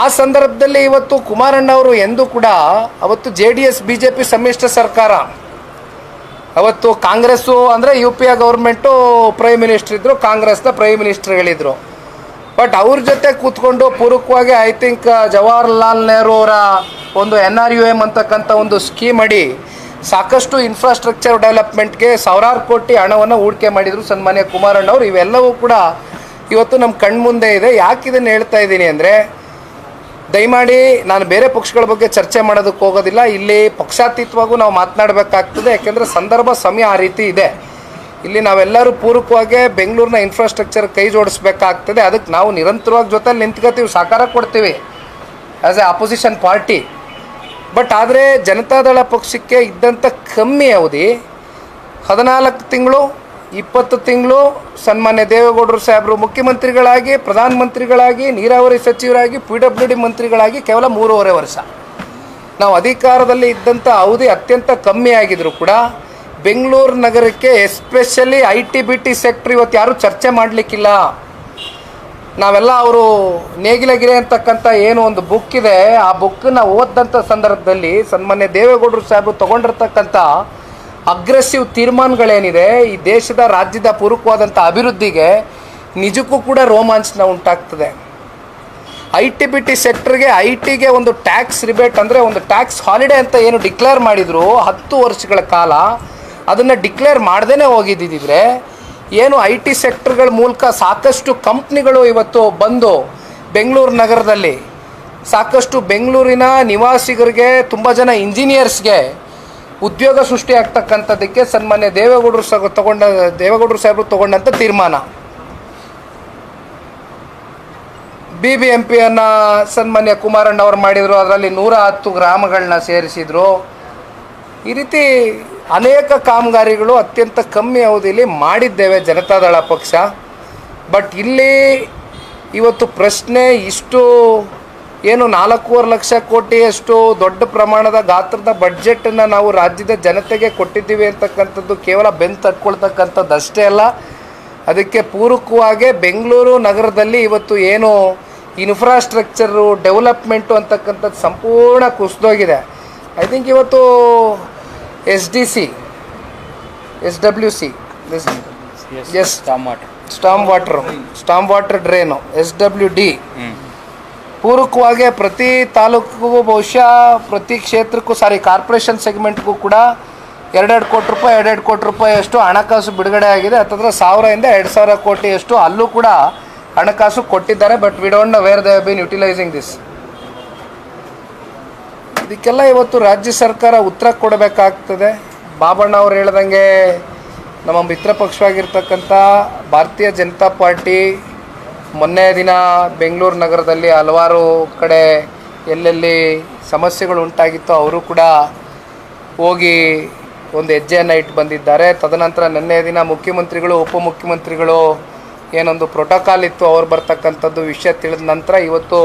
ಆ ಸಂದರ್ಭದಲ್ಲಿ ಇವತ್ತು ಕುಮಾರಣ್ಣ ಅವರು ಎಂದೂ ಕೂಡ ಅವತ್ತು JDS BJP ಸಮ್ಮಿಶ್ರ ಸರ್ಕಾರ, ಅವತ್ತು ಕಾಂಗ್ರೆಸ್ಸು ಅಂದರೆ UPA ಗೌರ್ಮೆಂಟು ಪ್ರೈಮ್ ಮಿನಿಸ್ಟರ್ ಇದ್ದರು, ಕಾಂಗ್ರೆಸ್ನ ಪ್ರೈಮ್ ಮಿನಿಸ್ಟರ್ಗಳಿದ್ದರು. ಬಟ್ ಅವ್ರ ಜೊತೆ ಕೂತ್ಕೊಂಡು ಪೂರಕವಾಗಿ ಐ ಥಿಂಕ್ ಜವಾಹರ್ಲಾಲ್ ನೆಹರು ಅವರ ಒಂದು NRUM ಅಂತಕ್ಕಂಥ ಒಂದು ಸ್ಕೀಮ್ ಅಡಿ ಸಾಕಷ್ಟು ಇನ್ಫ್ರಾಸ್ಟ್ರಕ್ಚರ್ ಡೆವಲಪ್ಮೆಂಟ್ಗೆ ಸಾವಿರಾರು ಕೋಟಿ ಹಣವನ್ನು ಹೂಡಿಕೆ ಮಾಡಿದರು ಸನ್ಮಾನ್ಯ ಕುಮಾರಣ್ಣ ಅವರು. ಇವೆಲ್ಲವೂ ಕೂಡ ಇವತ್ತು ನಮ್ಮ ಕಣ್ಮುಂದೆ ಇದೆ. ಯಾಕೆ ಇದನ್ನು ಹೇಳ್ತಾ ಇದ್ದೀನಿ ಅಂದರೆ, ದಯಮಾಡಿ ನಾನು ಬೇರೆ ಪಕ್ಷಗಳ ಬಗ್ಗೆ ಚರ್ಚೆ ಮಾಡೋದಕ್ಕೆ ಹೋಗೋದಿಲ್ಲ, ಇಲ್ಲಿ ಪಕ್ಷಾತೀತವಾಗೂ ನಾವು ಮಾತನಾಡಬೇಕಾಗ್ತದೆ. ಯಾಕೆಂದರೆ ಸಂದರ್ಭ ಸಮಯ ಆ ರೀತಿ ಇದೆ. ಇಲ್ಲಿ ನಾವೆಲ್ಲರೂ ಪೂರಕವಾಗಿ ಬೆಂಗಳೂರಿನ ಇನ್ಫ್ರಾಸ್ಟ್ರಕ್ಚರ್ ಕೈ ಜೋಡಿಸ್ಬೇಕಾಗ್ತದೆ. ಅದಕ್ಕೆ ನಾವು ನಿರಂತರವಾಗಿ ಜೊತೆಲಿ ನಿಂತ್ಕೋತೀವಿ, ಸಹಕಾರ ಕೊಡ್ತೀವಿ as A opposition party. But ಆದರೆ ಜನತಾದಳ ಪಕ್ಷಕ್ಕೆ ಇದ್ದಂಥ ಕಮ್ಮಿ ಅವಧಿ 14 ತಿಂಗಳು 20 ತಿಂಗಳು ಸನ್ಮಾನ್ಯ ದೇವೇಗೌಡರು ಸಾಹೇಬರು ಮುಖ್ಯಮಂತ್ರಿಗಳಾಗಿ, ಪ್ರಧಾನಮಂತ್ರಿಗಳಾಗಿ, ನೀರಾವರಿ ಸಚಿವರಾಗಿ, PWD ಮಂತ್ರಿಗಳಾಗಿ ಕೇವಲ 3.5 ವರ್ಷ. ನಾವು ಅಧಿಕಾರದಲ್ಲಿ ಇದ್ದಂಥ ಅವಧಿ ಅತ್ಯಂತ ಕಮ್ಮಿ ಆಗಿದ್ರು ಕೂಡ ಬೆಂಗಳೂರು ನಗರಕ್ಕೆ ಎಸ್ಪೆಷಲಿ IT-BT ಸೆಕ್ಟ್ರ್ ಇವತ್ತು ಯಾರೂ ಚರ್ಚೆ ಮಾಡಲಿಕ್ಕಿಲ್ಲ. ನಾವೆಲ್ಲ ಅವರು ನೇಗಿಲಗಿರೆ ಅಂತಕ್ಕಂಥ ಏನು ಒಂದು ಬುಕ್ ಇದೆ, ಆ ಬುಕ್ಕನ್ನು ಓದಿದಂಥ ಸಂದರ್ಭದಲ್ಲಿ ಸನ್ಮಾನ್ಯ ದೇವೇಗೌಡರು ಸಾಹೇಬರು ತೊಗೊಂಡಿರ್ತಕ್ಕಂಥ ಅಗ್ರೆಸಿವ್ ತೀರ್ಮಾನಗಳೇನಿದೆ ಈ ದೇಶದ ರಾಜ್ಯದ ಪೂರಕವಾದಂಥ ಅಭಿವೃದ್ಧಿಗೆ ನಿಜಕ್ಕೂ ಕೂಡ ರೋಮಾಂಚನ ಉಂಟಾಗ್ತದೆ. IT-BT ಸೆಕ್ಟ್ರಿಗೆ, IT-ಗೆ ಒಂದು ಟ್ಯಾಕ್ಸ್ ರಿಬೇಟ್ ಅಂದರೆ ಒಂದು ಟ್ಯಾಕ್ಸ್ ಹಾಲಿಡೇ ಅಂತ ಏನು ಡಿಕ್ಲೇರ್ ಮಾಡಿದರು 10 ವರ್ಷಗಳ ಕಾಲ, ಅದನ್ನು ಡಿಕ್ಲೇರ್ ಮಾಡದೇ ಹೋಗಿದ್ದಿದ್ರೆ ಏನು IT ಸೆಕ್ಟರ್ಗಳ ಮೂಲಕ ಸಾಕಷ್ಟು ಕಂಪ್ನಿಗಳು ಇವತ್ತು ಬಂದು ಬೆಂಗಳೂರು ನಗರದಲ್ಲಿ ಸಾಕಷ್ಟು ಬೆಂಗಳೂರಿನ ನಿವಾಸಿಗರಿಗೆ, ತುಂಬ ಜನ ಇಂಜಿನಿಯರ್ಸ್ಗೆ ಉದ್ಯೋಗ ಸೃಷ್ಟಿ ಆಗ್ತಕ್ಕಂಥದ್ದಕ್ಕೆ ಸನ್ಮಾನ್ಯ ದೇವೇಗೌಡರು ಸಾಹೇಬರು ತಗೊಂಡಂಥ ತೀರ್ಮಾನ. BBMPಯನ್ನು ಸನ್ಮಾನ್ಯ ಕುಮಾರಣ್ಣ ಅವರು ಮಾಡಿದರು, ಅದರಲ್ಲಿ 110 ಗ್ರಾಮಗಳನ್ನ ಸೇರಿಸಿದರು. ಈ ರೀತಿ ಅನೇಕ ಕಾಮಗಾರಿಗಳು ಅತ್ಯಂತ ಕಮ್ಮಿ ಅವಧಿಯಲ್ಲಿ ಮಾಡಿದ್ದೇವೆ ಜನತಾದಳ ಪಕ್ಷ. ಬಟ್ ಇಲ್ಲಿ ಇವತ್ತು ಪ್ರಶ್ನೆ ಇಷ್ಟು ಏನು 4.5 ಲಕ್ಷ ಕೋಟಿಯಷ್ಟು ದೊಡ್ಡ ಪ್ರಮಾಣದ ಗಾತ್ರದ ಬಡ್ಜೆಟನ್ನು ನಾವು ರಾಜ್ಯದ ಜನತೆಗೆ ಕೊಟ್ಟಿದ್ದೀವಿ ಅಂತಕ್ಕಂಥದ್ದು ಕೇವಲ ಬೆನ್ನು ತಟ್ಕೊಳ್ತಕ್ಕಂಥದ್ದು ಅಷ್ಟೇ ಅಲ್ಲ, ಅದಕ್ಕೆ ಪೂರಕವಾಗಿ ಬೆಂಗಳೂರು ನಗರದಲ್ಲಿ ಇವತ್ತು ಏನು ಇನ್ಫ್ರಾಸ್ಟ್ರಕ್ಚರು ಡೆವಲಪ್ಮೆಂಟು ಅಂತಕ್ಕಂಥದ್ದು ಸಂಪೂರ್ಣ ಕುಸಿದೋಗಿದೆ. ಐ ಥಿಂಕ್ ಇವತ್ತು SWC storm water drain, SWD ಪೂರಕವಾಗಿ ಪ್ರತಿ ತಾಲೂಕಿಗೂ ಬಹುಶಃ ಪ್ರತಿ ಕ್ಷೇತ್ರಕ್ಕೂ ಕಾರ್ಪೊರೇಷನ್ ಸೆಗ್ಮೆಂಟ್ಗೂ ಕೂಡ 2 ಕೋಟಿ ರೂಪಾಯಿಯಷ್ಟು ಹಣಕಾಸು ಬಿಡುಗಡೆ ಆಗಿದೆ. ಹತ್ತಿರ 1000 ಇಂದ 2000 ಕೋಟಿಯಷ್ಟು ಅಲ್ಲೂ ಕೂಡ ಹಣಕಾಸು ಕೊಟ್ಟಿದ್ದಾರೆ. But we don't know where they have been utilising this. ಇದಕ್ಕೆಲ್ಲ ಇವತ್ತು ರಾಜ್ಯ ಸರ್ಕಾರ ಉತ್ತರ ಕೊಡಬೇಕಾಗ್ತದೆ. ಬಾಬಣ್ಣ ಅವ್ರು ಹೇಳ್ದಂಗೆ ನಮ್ಮ ಮಿತ್ರ ಪಕ್ಷವಾಗಿರ್ತಕ್ಕಂಥ ಭಾರತೀಯ ಜನತಾ ಪಾರ್ಟಿ ಮೊನ್ನೆ ದಿನ ಬೆಂಗಳೂರು ನಗರದಲ್ಲಿ ಹಲವಾರು ಕಡೆ ಎಲ್ಲೆಲ್ಲಿ ಸಮಸ್ಯೆಗಳು ಉಂಟಾಗಿತ್ತು ಅವರು ಕೂಡ ಹೋಗಿ ಒಂದು ಹೆಜ್ಜೆಯನ್ನು ಇಟ್ಟು ಬಂದಿದ್ದಾರೆ. ತದನಂತರ ನಿನ್ನೆ ದಿನ ಮುಖ್ಯಮಂತ್ರಿಗಳು, ಉಪಮುಖ್ಯಮಂತ್ರಿಗಳು ಏನೊಂದು ಪ್ರೋಟೋಕಾಲ್ ಇತ್ತು ಅವ್ರು ಬರ್ತಕ್ಕಂಥದ್ದು ವಿಷಯ ತಿಳಿದ ನಂತರ ಇವತ್ತು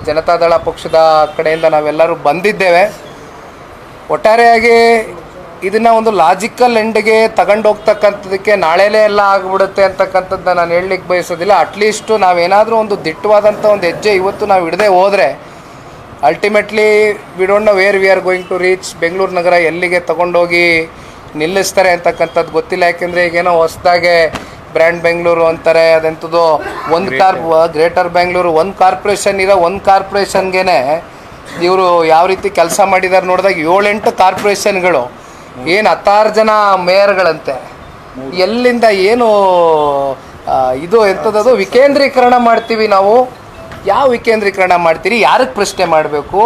ಜನತಾದಳ ಪಕ್ಷದ ಕಡೆಯಿಂದ ನಾವೆಲ್ಲರೂ ಬಂದಿದ್ದೇವೆ. ಒಟ್ಟಾರೆಯಾಗಿ ಇದನ್ನು ಒಂದು ಲಾಜಿಕಲ್ ಎಂಡ್ಗೆ ತಗೊಂಡೋಗ್ತಕ್ಕಂಥದ್ದಕ್ಕೆ ನಾಳೆಲೇ ಎಲ್ಲ ಆಗಿಬಿಡುತ್ತೆ ಅಂತಕ್ಕಂಥದ್ದನ್ನ ನಾನು ಹೇಳಲಿಕ್ಕೆ ಬಯಸೋದಿಲ್ಲ. ಅಟ್ಲೀಸ್ಟು ನಾವೇನಾದರೂ ಒಂದು ದಿಟ್ಟವಾದಂಥ ಒಂದು ಹೆಜ್ಜೆ ಇವತ್ತು ನಾವು ಹಿಡದೆ ಹೋದರೆ ultimately we don't know where we are going to reach. Bengaluru ನಗರ ಎಲ್ಲಿಗೆ ತೊಗೊಂಡೋಗಿ ನಿಲ್ಲಿಸ್ತಾರೆ ಅಂತಕ್ಕಂಥದ್ದು ಗೊತ್ತಿಲ್ಲ. ಯಾಕೆಂದರೆ ಈಗೇನೋ ಹೊಸದಾಗೆ ಬ್ರ್ಯಾಂಡ್ ಬೆಂಗಳೂರು ಅಂತಾರೆ, ಅದೆಂಥದ್ದು ಗ್ರೇಟರ್ ಬೆಂಗಳೂರು ಒಂದು ಕಾರ್ಪೊರೇಷನ್ ಇರೋ ಒಂದು ಕಾರ್ಪೊರೇಷನ್ಗೆ ಇವರು ಯಾವ ರೀತಿ ಕೆಲಸ ಮಾಡಿದ್ದಾರೆ ನೋಡಿದಾಗ 7-8 ಕಾರ್ಪೊರೇಷನ್ಗಳು ಏನು 16 ಜನ ಮೇಯರ್ಗಳಂತೆ. ಎಲ್ಲಿಂದ ಏನು ಇದು ಎಂಥದ್ದು ವಿಕೇಂದ್ರೀಕರಣ ಮಾಡ್ತೀವಿ ನಾವು? ಯಾವ ವಿಕೇಂದ್ರೀಕರಣ ಮಾಡ್ತೀರಿ? ಯಾರಿಗೆ ಪ್ರಶ್ನೆ ಮಾಡಬೇಕು?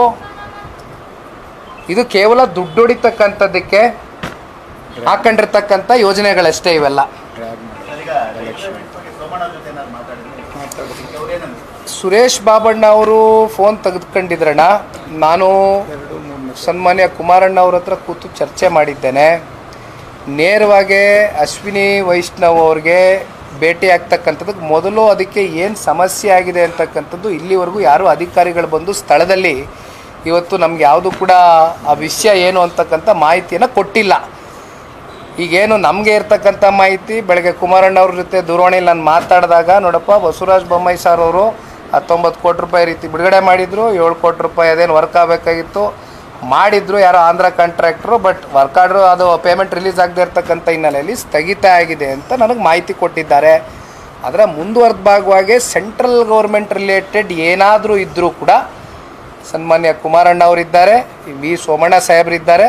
ಇದು ಕೇವಲ ದುಡ್ಡು ಹೊಡಿತಕ್ಕಂಥದ್ದಕ್ಕೆ ಹಾಕೊಂಡಿರ್ತಕ್ಕಂಥ ಯೋಜನೆಗಳಷ್ಟೇ ಇವೆಲ್ಲ. ಸುರೇಶ್ ಬಾಬಣ್ಣ ಅವರು ಫೋನ್ ತೆಗೆದುಕೊಂಡಿದ್ರಣ್ಣ. ನಾನು ಸನ್ಮಾನ್ಯ ಕುಮಾರಣ್ಣ ಅವ್ರ ಹತ್ರ ಕೂತು ಚರ್ಚೆ ಮಾಡಿದ್ದೇನೆ. ನೇರವಾಗಿ ಅಶ್ವಿನಿ ವೈಷ್ಣವ್ ಅವ್ರಿಗೆ ಭೇಟಿ ಆಗ್ತಕ್ಕಂಥದ್ದಕ್ಕೆ ಮೊದಲು ಅದಕ್ಕೆ ಏನು ಸಮಸ್ಯೆ ಆಗಿದೆ ಅಂತಕ್ಕಂಥದ್ದು ಇಲ್ಲಿವರೆಗೂ ಯಾರೂ ಅಧಿಕಾರಿಗಳು ಬಂದು ಸ್ಥಳದಲ್ಲಿ ಇವತ್ತು ನಮ್ಗೆ ಯಾವುದು ಕೂಡ ಆ ವಿಷಯ ಏನು ಅಂತಕ್ಕಂಥ ಮಾಹಿತಿಯನ್ನು ಕೊಟ್ಟಿಲ್ಲ. ಈಗೇನು ನಮಗೆ ಇರ್ತಕ್ಕಂಥ ಮಾಹಿತಿ ಬೆಳಗ್ಗೆ ಕುಮಾರಣ್ಣ ಅವ್ರ ಜೊತೆ ದೂರವಾಣಿಯಲ್ಲಿ ನಾನು ಮಾತಾಡಿದಾಗ, ನೋಡಪ್ಪ ಬಸವರಾಜ ಬೊಮ್ಮಾಯಿ ಸರ್ ಅವರು 19 ಕೋಟಿ ರೂಪಾಯಿ ರೀತಿ ಬಿಡುಗಡೆ ಮಾಡಿದರು, 7 ಕೋಟಿ ರೂಪಾಯಿ ಅದೇನು ವರ್ಕ್ ಆಗಬೇಕಾಗಿತ್ತು ಮಾಡಿದ್ರು, ಯಾರೋ Andhra contractor. But work order ಅದು ಪೇಮೆಂಟ್ ರಿಲೀಸ್ ಆಗದೆ ಇರ್ತಕ್ಕಂಥ ಹಿನ್ನೆಲೆಯಲ್ಲಿ ಸ್ಥಗಿತ ಆಗಿದೆ ಅಂತ ನನಗೆ ಮಾಹಿತಿ ಕೊಟ್ಟಿದ್ದಾರೆ. ಅದರ ಮುಂದುವರೆದ ಭಾಗವಾಗಿ ಸೆಂಟ್ರಲ್ ಗೌರ್ಮೆಂಟ್ ರಿಲೇಟೆಡ್ ಏನಾದರೂ ಇದ್ದರೂ ಕೂಡ ಸನ್ಮಾನ್ಯ ಕುಮಾರಣ್ಣ ಅವರಿದ್ದಾರೆ, ವಿ ಸೋಮಣ್ಣ ಸಾಹೇಬರಿದ್ದಾರೆ,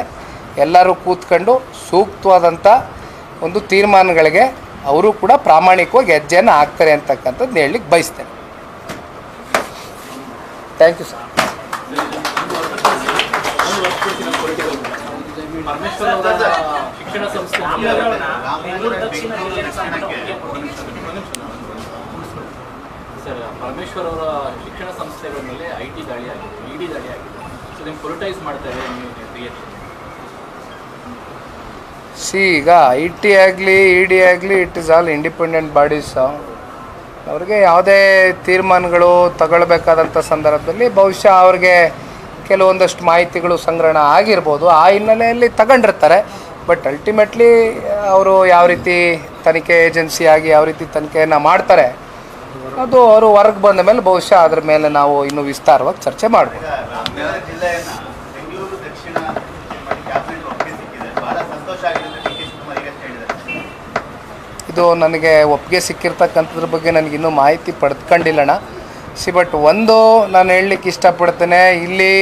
ಎಲ್ಲರೂ ಕೂತ್ಕೊಂಡು ಸೂಕ್ತವಾದಂಥ ಒಂದು ತೀರ್ಮಾನಗಳಿಗೆ ಅವರು ಕೂಡ ಪ್ರಾಮಾಣಿಕವಾಗಿ ಹೆಜ್ಜೆಯನ್ನು ಹಾಕ್ತಾರೆ ಅಂತಕ್ಕಂಥದ್ದು ಹೇಳಲಿಕ್ಕೆ ಬಯಸ್ತೇನೆ. Thank you sir. ಪರಮೇಶ್ವರ್ ಅವರ ಶಿಕ್ಷಣ ಸಂಸ್ಥೆಗಳ ಮೇಲೆ IT ದಾಳಿ ಆಗಿದೆ, ED ದಾಳಿ ಆಗಿದೆ. ಪ್ರೊಟೈಸ್ ಮಾಡ್ತಾರೆ ಈಗ ಐ ಟಿ ಆಗಲಿ ಇ ಡಿ ಆಗಲಿ it is all independent bodies. ಅವ್ರಿಗೆ ಯಾವುದೇ ತೀರ್ಮಾನಗಳು ತಗೊಳ್ಬೇಕಾದಂಥ ಸಂದರ್ಭದಲ್ಲಿ ಬಹುಶಃ ಅವ್ರಿಗೆ ಕೆಲವೊಂದಷ್ಟು ಮಾಹಿತಿಗಳು ಸಂಗ್ರಹಣ ಆಗಿರ್ಬೋದು, ಆ ಹಿನ್ನೆಲೆಯಲ್ಲಿ ತಗೊಂಡಿರ್ತಾರೆ. ಬಟ್ ಅಲ್ಟಿಮೇಟ್ಲಿ ಅವರು ಯಾವ ರೀತಿ ತನಿಖೆ ಏಜೆನ್ಸಿ ಆಗಿ ಯಾವ ರೀತಿ ತನಿಖೆಯನ್ನು ಮಾಡ್ತಾರೆ ಅದು ಅವರು ಹೊರಗೆ ಬಂದ ಮೇಲೆ ಬಹುಶಃ ಅದ್ರ ಮೇಲೆ ನಾವು ಇನ್ನೂ ವಿಸ್ತಾರವಾಗಿ ಚರ್ಚೆ ಮಾಡ್ಬೋದು. ಇದು ನನಗೆ ಒಪ್ಪಿಗೆ ಸಿಕ್ಕಿರ್ತಕ್ಕಂಥದ್ರ ಬಗ್ಗೆ ನನಗಿನ್ನೂ ಮಾಹಿತಿ ಪಡೆದುಕೊಂಡಿಲ್ಲಣ್ಣ. ಬಟ್ ಒಂದು ನಾನು ಹೇಳಲಿಕ್ಕೆ ಇಷ್ಟಪಡ್ತೇನೆ, ಇಲ್ಲಿ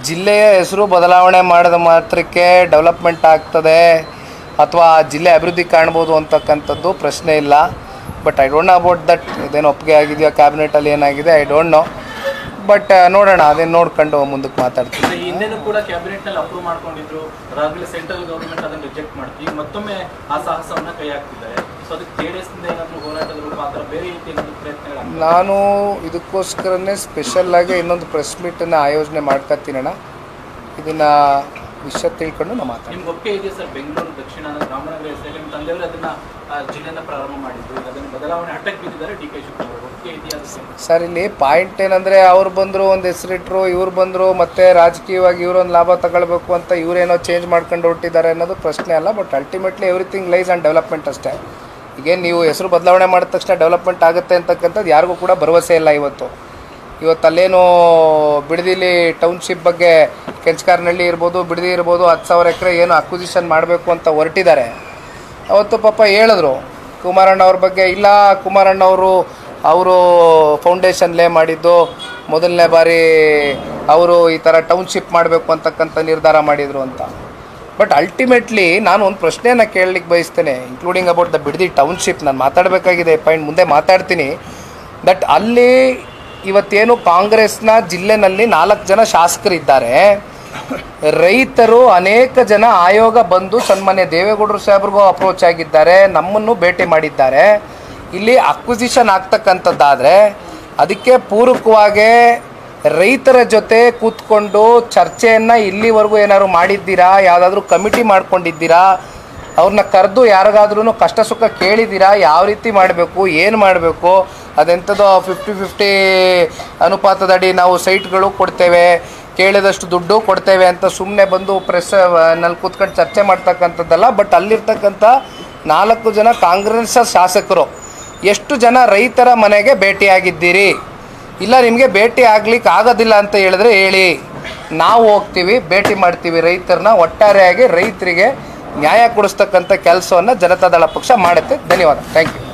ಜಿಲ್ಲೆಯ ಹೆಸರು ಬದಲಾವಣೆ ಮಾಡಿದ ಮಾತ್ರಕ್ಕೆ ಡೆವಲಪ್ಮೆಂಟ್ ಆಗ್ತದೆ ಅಥವಾ ಜಿಲ್ಲೆ ಅಭಿವೃದ್ಧಿ ಕಾಣ್ಬೋದು ಅಂತಕ್ಕಂಥದ್ದು ಪ್ರಶ್ನೆ ಇಲ್ಲ. But I don't know about that, ಇದೇನು ಒಪ್ಪಿಗೆ ಆಗಿದೆಯೋ ಕ್ಯಾಬಿನೆಟಲ್ಲಿ ಏನಾಗಿದೆ ಐ ಡೋಂಟ್ ನೋ. ಬಟ್ ನೋಡೋಣ, ಅದೇನು ನೋಡ್ಕೊಂಡು ಮುಂದಕ್ಕೆ ಮಾತಾಡ್ತೀವಿ. ಹಿಂದೆನೂ ಕೂಡ ಕ್ಯಾಬಿನೆಟ್ನಲ್ಲಿ ಅಪ್ರೂವ್ ಮಾಡ್ಕೊಂಡಿದ್ರು, ಅದಾಗಲೇ ಸೆಂಟ್ರಲ್ ಗೌರ್ಮೆಂಟ್ ಅದನ್ನು ರಿಜೆಕ್ಟ್ ಮಾಡ್ತೀವಿ, ಮತ್ತೊಮ್ಮೆ ಆ ಸಾಹಸವನ್ನು ಕೈ ಹಾಕ್ತಿದ್ದಾರೆ. ಸೊ ಅದಕ್ಕೆ JDS-ನಿಂದ ಏನಾದರೂ ಹೋರಾಟದ ರೂಪ ಆ ಥರ ಬೇರೆ ರೀತಿ ಏನಾದರೂ ಪ್ರಯತ್ನಗಳು? ನಾನು ಇದಕ್ಕೋಸ್ಕರನೇ ಸ್ಪೆಷಲ್ಲಾಗಿ ಇನ್ನೊಂದು ಪ್ರೆಸ್ ಮೀಟನ್ನು ಆಯೋಜನೆ ಮಾಡ್ಕೊತೀನಣ್ಣ. ಇದನ್ನು ವಿಷಯ ತಿಳ್ಕೊಂಡು ನಾವು ಮಾತಾಡ್ತೀವಿ. ನಿಮ್ಗೆ ಒಪ್ಪಿಗೆ ಇದೆಯಾ ಸರ್? ಬೆಂಗಳೂರು ದಕ್ಷಿಣ ರಾಮನಗರ ಹೆಸರಲ್ಲಿ ನಿಮ್ಮ ತಂದೆಯವರು ಅದನ್ನು ಜಿಲ್ಲೆಯನ್ನು ಪ್ರಾರಂಭ ಮಾಡಿದ್ರು, ಅದನ್ನು ಬದಲಾವಣೆ ಹಠಕ್ಕೆ ಬಿದ್ದಿದ್ದಾರೆ DK ಶಿವಕುಮಾರ್. ಒಪ್ಪಿಗೆ ಇದೆಯಾ ಸರ್? ಇಲ್ಲಿ ಪಾಯಿಂಟ್ ಏನಂದರೆ ಅವ್ರು ಬಂದರು, ಒಂದು ಹೆಸರಿಟ್ರು, ಇವ್ರು ಬಂದರು, ಮತ್ತು ರಾಜಕೀಯವಾಗಿ ಇವರೊಂದು ಲಾಭ ತಗೊಳ್ಬೇಕು ಅಂತ ಇವರೇನೋ ಚೇಂಜ್ ಮಾಡ್ಕೊಂಡು ಹೊರಟಿದ್ದಾರೆ ಅನ್ನೋದು ಪ್ರಶ್ನೆ ಅಲ್ಲ. But ultimately everything lies on development ಅಷ್ಟೇ. ಈಗೇನು ನೀವು ಹೆಸರು ಬದಲಾವಣೆ ಮಾಡಿದ ತಕ್ಷಣ ಡೆವಲಪ್ಮೆಂಟ್ ಆಗುತ್ತೆ ಅಂತಕ್ಕಂಥದ್ದು ಯಾರಿಗೂ ಕೂಡ ಭರವಸೆ ಇಲ್ಲ. ಇವತ್ತಲ್ಲೇನು ಬಿಡದಿಲಿ ಟೌನ್ಶಿಪ್ ಬಗ್ಗೆ ಕೆಂಚಕಾರನಹಳ್ಳಿ ಇರ್ಬೋದು, ಬಿಡದಿ ಇರ್ಬೋದು, 10,000 ಎಕರೆ ಏನು ಅಕ್ವಿಸಿಷನ್ ಮಾಡಬೇಕು ಅಂತ ಹೊರಟಿದ್ದಾರೆ. ಅವತ್ತು ಪಾಪ ಹೇಳಿದ್ರು ಕುಮಾರಣ್ಣ ಅವ್ರ ಬಗ್ಗೆ, ಇಲ್ಲ ಕುಮಾರಣ್ಣವರು ಅವರು ಫೌಂಡೇಶನ್ ಲೇ ಮಾಡಿದ್ದು ಮೊದಲನೇ ಬಾರಿ ಅವರು ಈ ಥರ ಟೌನ್ಶಿಪ್ ಮಾಡಬೇಕು ಅಂತಕ್ಕಂಥ ನಿರ್ಧಾರ ಮಾಡಿದರು ಅಂತ. ಬಟ್ ಅಲ್ಟಿಮೇಟ್ಲಿ ನಾನು ಒಂದು ಪ್ರಶ್ನೆಯನ್ನು ಕೇಳಲಿಕ್ಕೆ ಬಯಸ್ತೇನೆ, including about the Bidadi township. ನಾನು ಮಾತಾಡಬೇಕಾಗಿದೆ ಪಾಯಿಂಟ್, ಮುಂದೆ ಮಾತಾಡ್ತೀನಿ. ದಟ್ ಅಲ್ಲಿ ಇವತ್ತೇನು ಕಾಂಗ್ರೆಸ್ನ ಜಿಲ್ಲೆನಲ್ಲಿ 4 ಜನ ಶಾಸಕರಿದ್ದಾರೆ, ರೈತರು ಅನೇಕ ಜನ ಆಯೋಗ ಬಂದು ಸನ್ಮಾನ್ಯ ದೇವೇಗೌಡರು ಸಾಹೇಬ್ರಿಗೂ ಅಪ್ರೋಚ್ ಆಗಿದ್ದಾರೆ, ನಮ್ಮನ್ನು ಭೇಟಿ ಮಾಡಿದ್ದಾರೆ. ಇಲ್ಲಿ ಅಕ್ವಿಸಿಷನ್ ಆಗ್ತಕ್ಕಂಥದ್ದಾದರೆ ಅದಕ್ಕೆ ಪೂರಕವಾಗಿ ರೈತರ ಜೊತೆ ಕೂತ್ಕೊಂಡು ಚರ್ಚೆಯನ್ನು ಇಲ್ಲಿವರೆಗೂ ಏನಾದ್ರು ಮಾಡಿದ್ದೀರಾ? ಯಾವುದಾದ್ರೂ ಕಮಿಟಿ ಮಾಡ್ಕೊಂಡಿದ್ದೀರಾ? ಅವ್ರನ್ನ ಕರೆದು ಯಾರಿಗಾದ್ರೂ ಕಷ್ಟ ಸುಖ ಕೇಳಿದ್ದೀರಾ? ಯಾವ ರೀತಿ ಮಾಡಬೇಕು, ಏನು ಮಾಡಬೇಕು? ಅದೆಂಥದ್ದು 50-50 ಅನುಪಾತದಡಿ ನಾವು ಸೈಟ್ಗಳು ಕೊಡ್ತೇವೆ, ಕೇಳಿದಷ್ಟು ದುಡ್ಡು ಕೊಡ್ತೇವೆ ಅಂತ ಸುಮ್ಮನೆ ಬಂದು ನಲ್ಲಿ ಕೂತ್ಕೊಂಡು ಚರ್ಚೆ ಮಾಡ್ತಕ್ಕಂಥದ್ದಲ್ಲ. ಬಟ್ ಅಲ್ಲಿರ್ತಕ್ಕಂಥ 4 ಜನ ಕಾಂಗ್ರೆಸ್ ಶಾಸಕರು ಎಷ್ಟು ಜನ ರೈತರ ಮನೆಗೆ ಭೇಟಿಯಾಗಿದ್ದೀರಿ? ಇಲ್ಲ ನಿಮಗೆ ಭೇಟಿ ಆಗ್ಲಿಕ್ಕೆ ಆಗೋದಿಲ್ಲ ಅಂತ ಹೇಳಿದ್ರೆ ಹೇಳಿ, ನಾವು ಹೋಗ್ತೀವಿ, ಭೇಟಿ ಮಾಡ್ತೀವಿ ರೈತರನ್ನ. ಒಟ್ಟಾರೆಯಾಗಿ ರೈತರಿಗೆ ನ್ಯಾಯ ಕೊಡಿಸ್ತಕ್ಕಂಥ ಕೆಲಸವನ್ನು ಜನತಾದಳ ಪಕ್ಷ ಮಾಡುತ್ತೆ. ಧನ್ಯವಾದ. Thank you.